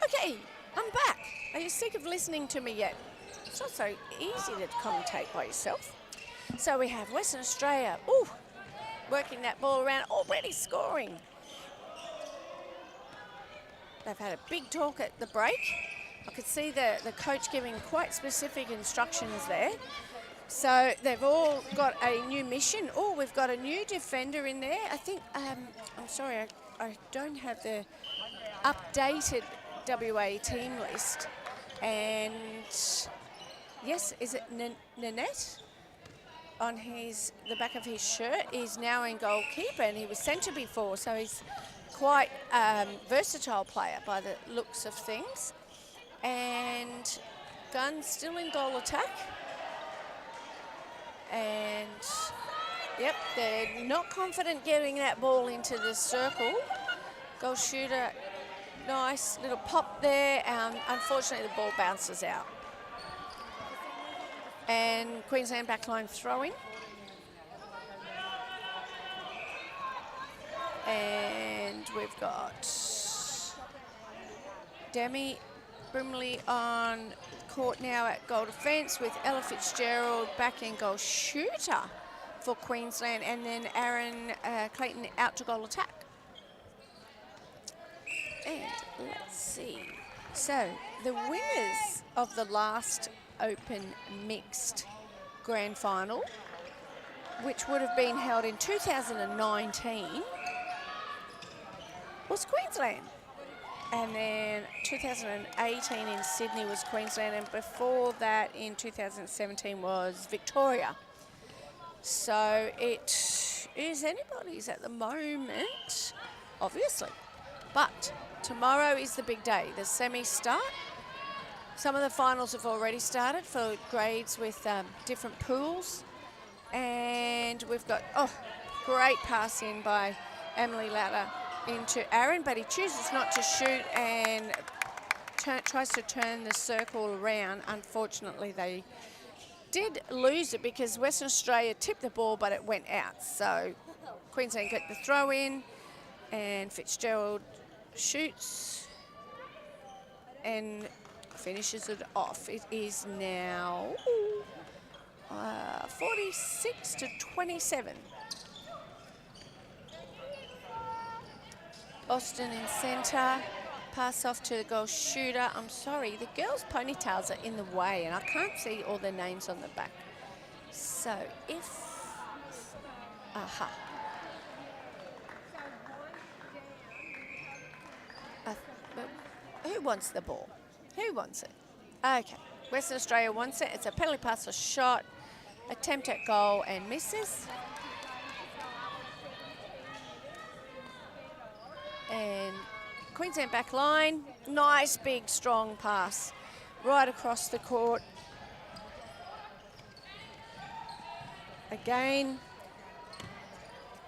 Okay, I'm back. Are you sick of listening to me yet? It's not so easy to commentate by yourself. So we have Western Australia, working that ball around, already scoring. They've had a big talk at the break. I could see the coach giving quite specific instructions there. So they've all got a new mission. Oh, we've got a new defender in there. I think, I'm sorry, I don't have the updated WA team list. And yes, is it Nanette? On the back of his shirt is now in goalkeeper, and he was centre before, so he's quite versatile player by the looks of things. And Gunn still in goal attack. And yep, they're not confident getting that ball into the circle. Goal shooter, nice little pop there. Unfortunately, the ball bounces out. And Queensland backline throwing. And we've got Demi Brimley on court now at goal defence, with Ella Fitzgerald back in goal shooter for Queensland, and then Aaron Clayton out to goal attack. And let's see. So the winners of the last Open Mixed Grand Final, which would have been held in 2019, was Queensland. And then 2018 in Sydney was Queensland, and before that in 2017 was Victoria. So it is anybody's at the moment, obviously. But tomorrow is the big day. The semis start. Some of the finals have already started for grades with different pools. And we've got, great pass in by Emily Latta into Aaron, but he chooses not to shoot and tries to turn the circle around. Unfortunately, they did lose it because Western Australia tipped the ball, but it went out. So Queensland get the throw in, and Fitzgerald shoots and finishes it off. It is now 46 to 27. Austin in centre, pass off to the goal shooter. I'm sorry, the girls' ponytails are in the way and I can't see all their names on the back. So if, who wants the ball? Who wants it? Okay, Western Australia wants it. It's a penalty pass or shot, attempt at goal and misses. And Queensland back line, nice big strong pass right across the court. Again,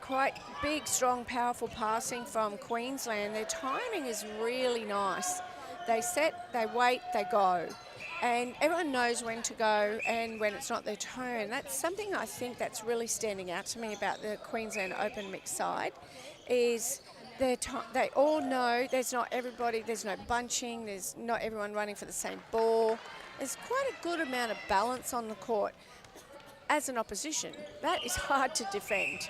quite big, strong, powerful passing from Queensland. Their timing is really nice. They set, they wait, they go. And everyone knows when to go and when it's not their turn. That's something I think that's really standing out to me about the Queensland Open mixed side is they all know there's not everybody, there's no bunching, there's not everyone running for the same ball. There's quite a good amount of balance on the court. As an opposition, that is hard to defend.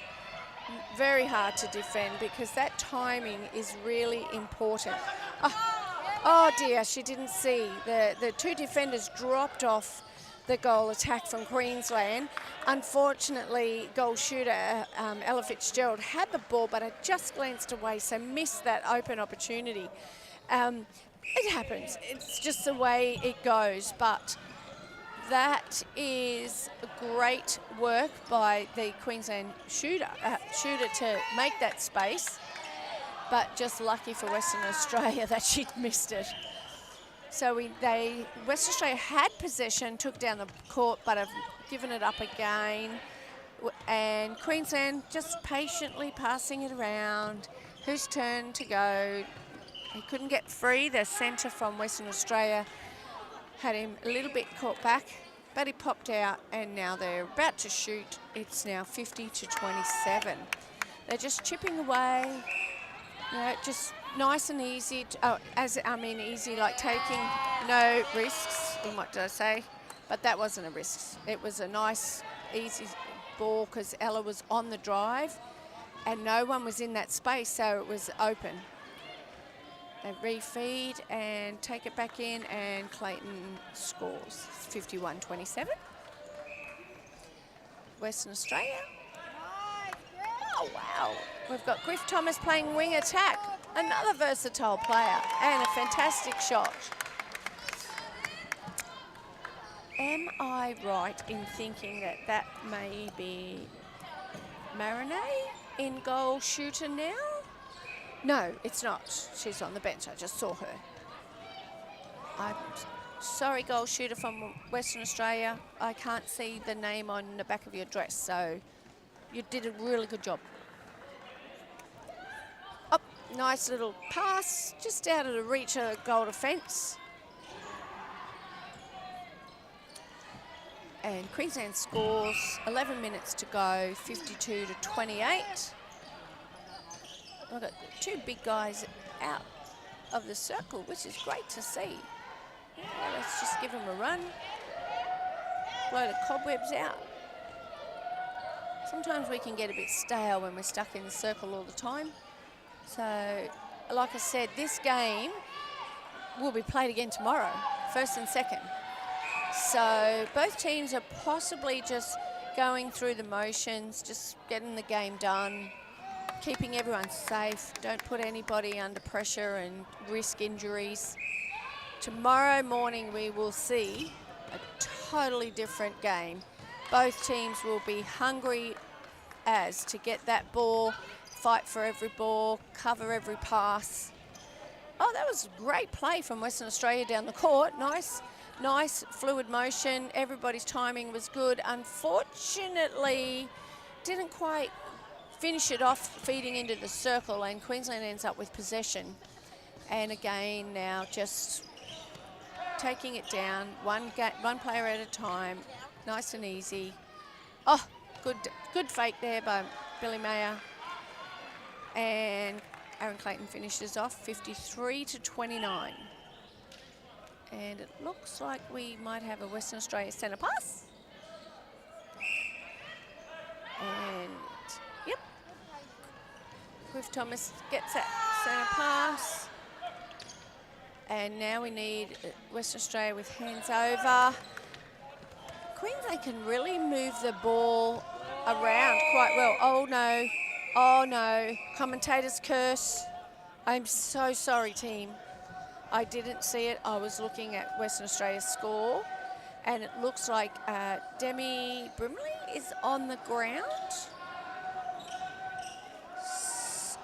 Very hard to defend because that timing is really important. Oh dear, she didn't see. The two defenders dropped off the goal attack from Queensland. Unfortunately, goal shooter Ella Fitzgerald had the ball, but had just glanced away, so missed that open opportunity. It happens. It's just the way it goes, but that is great work by the Queensland shooter to make that space, but just lucky for Western Australia that she'd missed it. So Western Australia had possession, took down the court, but have given it up again. And Queensland just patiently passing it around. Whose turn to go? He couldn't get free. The centre from Western Australia had him a little bit caught back, but he popped out, and now they're about to shoot. It's now 50 to 27. They're just chipping away, just nice and easy, easy, like taking no risks. What did I say? But that wasn't a risk. It was a nice, easy ball because Ella was on the drive and no one was in that space, so it was open. They refeed and take it back in, and Clayton scores 51-27. Western Australia. Oh, wow. We've got Griff Thomas playing wing attack. Another versatile player and a fantastic shot. Am I right in thinking that that may be Marinette in goal shooter now? No, it's not. She's on the bench. I just saw her. I'm sorry, goal shooter from Western Australia. I can't see the name on the back of your dress, so you did a really good job. Oh, nice little pass, just out of the reach of the goal defence. And Queensland scores, 11 minutes to go, 52 to 28. We've got two big guys out of the circle, which is great to see. Let's just give them a run. Blow the cobwebs out. Sometimes we can get a bit stale when we're stuck in the circle all the time. So, like I said, this game will be played again tomorrow, first and second. So both teams are possibly just going through the motions, just getting the game done. keeping everyone safe. Don't put anybody under pressure and risk injuries. Tomorrow morning we will see a totally different game. Both teams will be hungry as to get that ball, fight for every ball, cover every pass. Oh, that was great play from Western Australia down the court. Nice fluid motion. Everybody's timing was good. Unfortunately, didn't quite finish it off feeding into the circle, and Queensland ends up with possession. And again, now just taking it down, one player at a time, nice and easy. Oh, good fake there by Billy Mayer. And Aaron Clayton finishes off 53-29. And it looks like we might have a Western Australia centre pass. And, yep. Griff Thomas gets that centre pass. And now we need Western Australia with hands over. Queensland can really move the ball around quite well. Oh no, commentator's curse. I'm so sorry, team. I didn't see it. I was looking at Western Australia's score, and it looks like Demi Brimley is on the ground.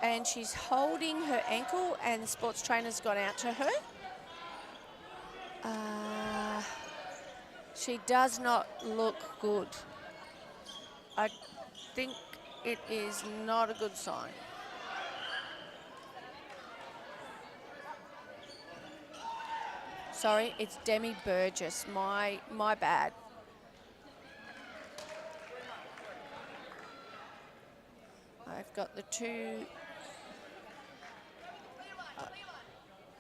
And she's holding her ankle, and the sports trainer's gone out to her. She does not look good. I think it is not a good sign. Sorry, it's Demi Burgess. My bad. I've got the two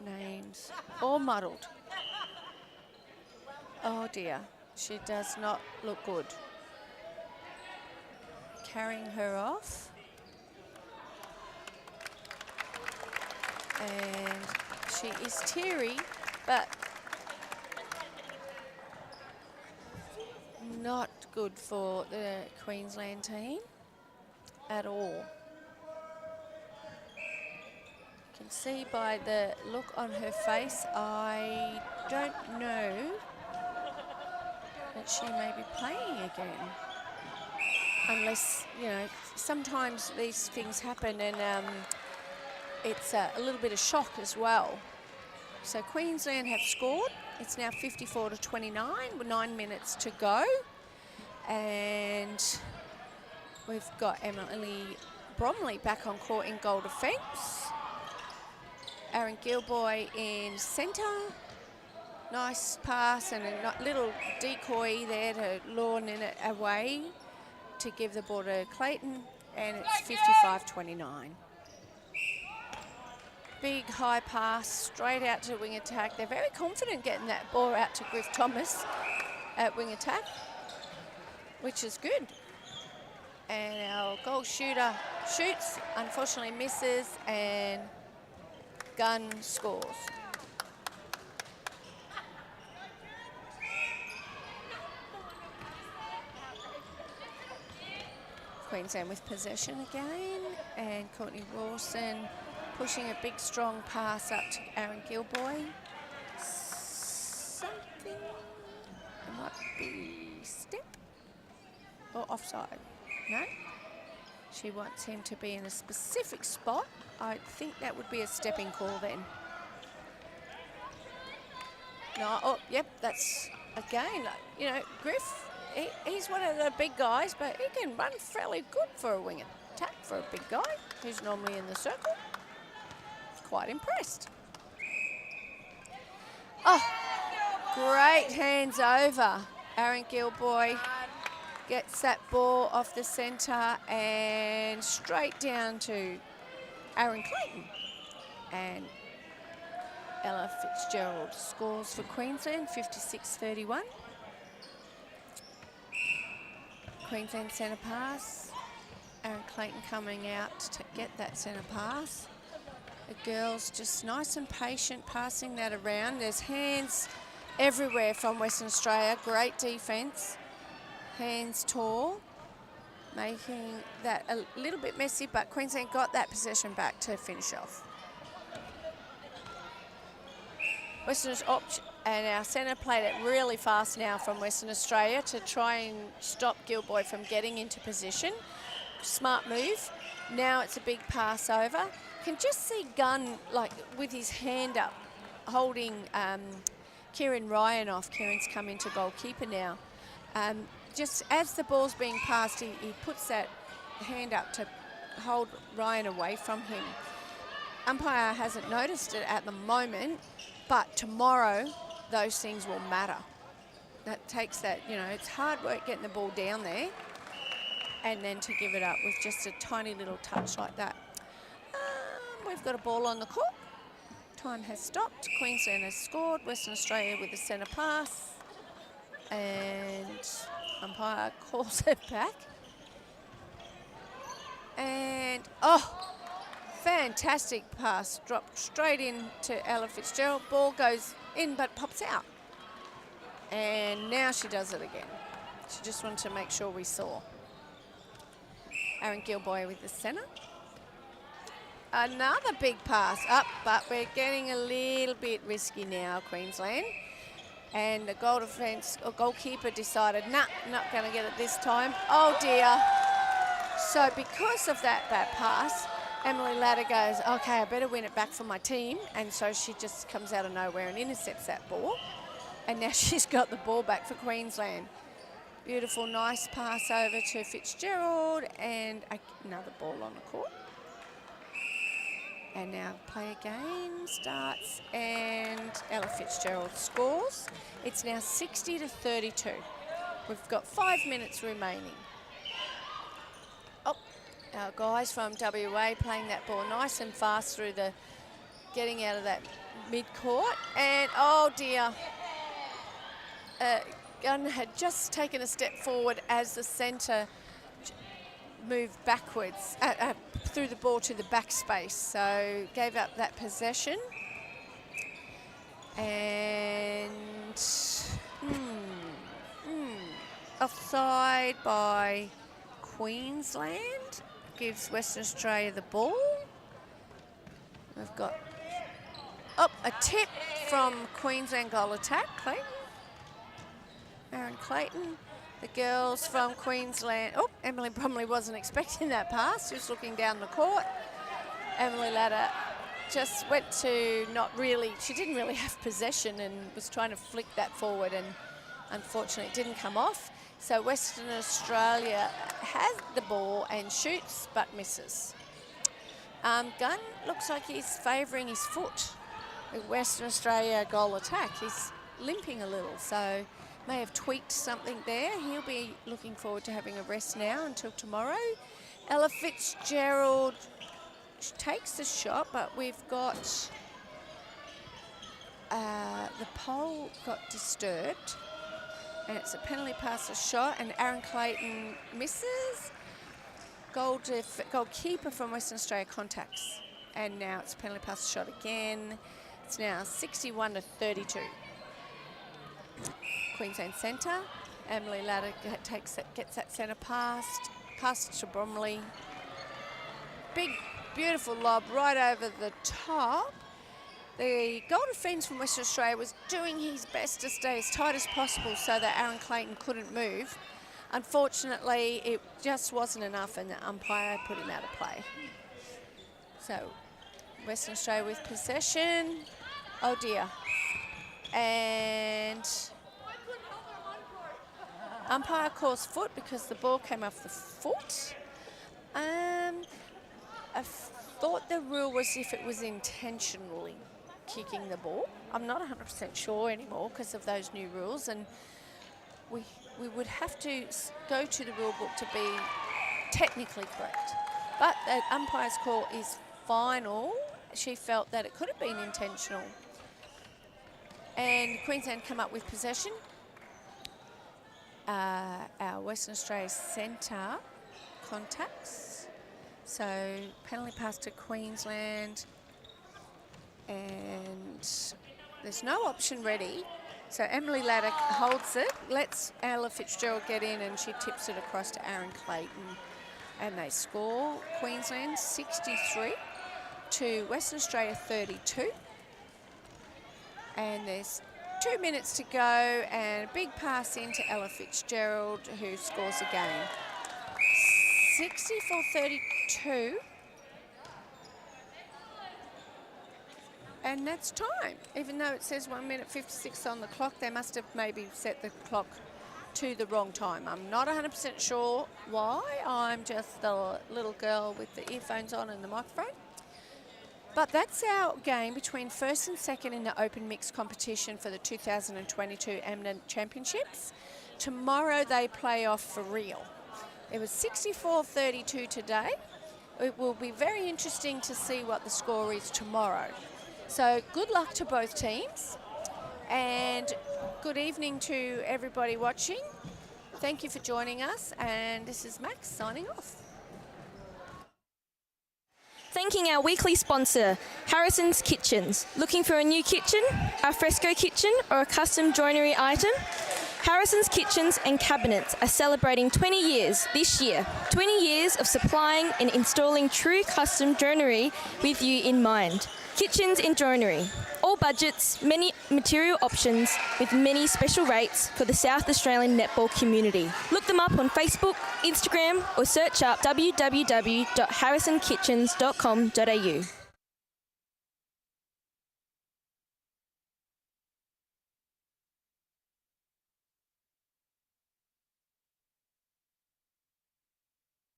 names all muddled. Oh dear, she does not look good. Carrying her off. And she is teary, but not good for the Queensland team at all. You can see by the look on her face, I don't know that she may be playing again. Unless, you know, sometimes these things happen, and it's a little bit of shock as well. So Queensland have scored. It's now 54-29 with 9 minutes to go. And we've got Emily Bromley back on court in goal defence. Aaron Gilboy in centre. Nice pass and a little decoy there to lawn in it away to give the ball to Clayton, and it's 55-29. Big high pass straight out to wing attack. They're very confident getting that ball out to Griff Thomas at wing attack, which is good. And our goal shooter shoots, unfortunately misses, and Gunn scores. Queensland with possession again, and Courtney Rawson pushing a big strong pass up to Aaron Gilboy. Something, it might be step or offside. No, she wants him to be in a specific spot. I think that would be a stepping call then. No, oh, yep, that's again, you know, Griff, he's one of the big guys, but he can run fairly good for a wing attack for a big guy who's normally in the circle. Quite impressed. Oh, great hands over. Aaron Gilboy gets that ball off the centre and straight down to Aaron Clayton. And Ella Fitzgerald scores for Queensland, 56-31. Queensland centre pass. Aaron Clayton coming out to get that centre pass. The girls just nice and patient passing that around. There's hands everywhere from Western Australia. Great defence. Hands tall. making that a little bit messy, but Queensland got that possession back to finish off. Westerners and our centre played it really fast now from Western Australia to try and stop Gilboy from getting into position. Smart move. Now it's a big pass over. Can just see Gunn like with his hand up, holding Kieran Ryan off. Kieran's come into goalkeeper now. Just as the ball's being passed, he puts that hand up to hold Ryan away from him. Umpire hasn't noticed it at the moment, but tomorrow those things will matter. That takes that, you know, it's hard work getting the ball down there and then to give it up with just a tiny little touch like that. We've got a ball on the court. Time has stopped. Queensland has scored. Western Australia with a centre pass. And umpire calls it back. And, oh, fantastic pass. Dropped straight into Ella Fitzgerald. Ball goes in but pops out. And now she does it again. She just wanted to make sure we saw. Aaron Gilboy with the centre. Another big pass up, but we're getting a little bit risky now, Queensland. And the goal defence or goalkeeper decided, nah, not going to get it this time. Oh dear. So because of that bad pass, Emily Latta goes, okay, I better win it back for my team. And so she just comes out of nowhere and intercepts that ball. And now she's got the ball back for Queensland. Beautiful, nice pass over to Fitzgerald and another ball on the court. And now play again starts and Ella Fitzgerald scores. It's now 60-32. We've got 5 minutes remaining. Oh, our guys from WA playing that ball nice and fast through the, getting out of that mid-court. And oh dear, Gunn had just taken a step forward as the centre moved backwards through the ball to the back space, so gave up that possession. And offside by Queensland, gives Western Australia the ball. We've got a tip from Queensland goal attack, Clayton. Aaron Clayton. The girls from Queensland. Oh, Emily Bromley wasn't expecting that pass. She was looking down the court. Emily Latta just went to she didn't really have possession and was trying to flick that forward, and unfortunately it didn't come off. So Western Australia has the ball and shoots but misses. Gunn looks like he's favouring his foot with Western Australia goal attack. He's limping a little, so may have tweaked something there. He'll be looking forward to having a rest now until tomorrow. Ella Fitzgerald takes the shot, but we've got the pole got disturbed, and it's a penalty pass a shot, and Aaron Clayton misses. Goalkeeper from Western Australia contacts, and now it's a penalty pass shot again. It's now 61-32. Queensland centre. Emily Latta gets that centre passed to Bromley. Big, beautiful lob right over the top. The goal defence from Western Australia was doing his best to stay as tight as possible so that Aaron Clayton couldn't move. Unfortunately, it just wasn't enough and the umpire put him out of play. So, Western Australia with possession. Oh dear. And umpire calls foot because the ball came off the foot. I thought the rule was if it was intentionally kicking the ball. I'm not 100% sure anymore because of those new rules, and we would have to go to the rule book to be technically correct. But the umpire's call is final. She felt that it could have been intentional. And Queensland come up with possession. Our Western Australia centre contacts. So penalty pass to Queensland. And there's no option ready. So Emily Ladder holds it, lets Ella Fitzgerald get in, and she tips it across to Aaron Clayton. And they score Queensland 63 to Western Australia 32. And there's 2 minutes to go, and a big pass into Ella Fitzgerald, who scores again. 64-32. And that's time. Even though it says 1 minute 56 on the clock, they must have maybe set the clock to the wrong time. I'm not 100% sure why. I'm just the little girl with the earphones on and the microphone. But that's our game between first and second in the open mixed competition for the 2022 AMMNA Championships. Tomorrow they play off for real. It was 64-32 today. It will be very interesting to see what the score is tomorrow. So good luck to both teams, and good evening to everybody watching. Thank you for joining us, and this is Max signing off. Thanking our weekly sponsor, Harrison's Kitchens. Looking for a new kitchen, a fresco kitchen, or a custom joinery item? Harrison's Kitchens and Cabinets are celebrating 20 years this year. 20 years of supplying and installing true custom joinery with you in mind. Kitchens and joinery. All budgets, many material options with many special rates for the South Australian netball community. Look them up on Facebook, Instagram, or search up www.harrisonkitchens.com.au.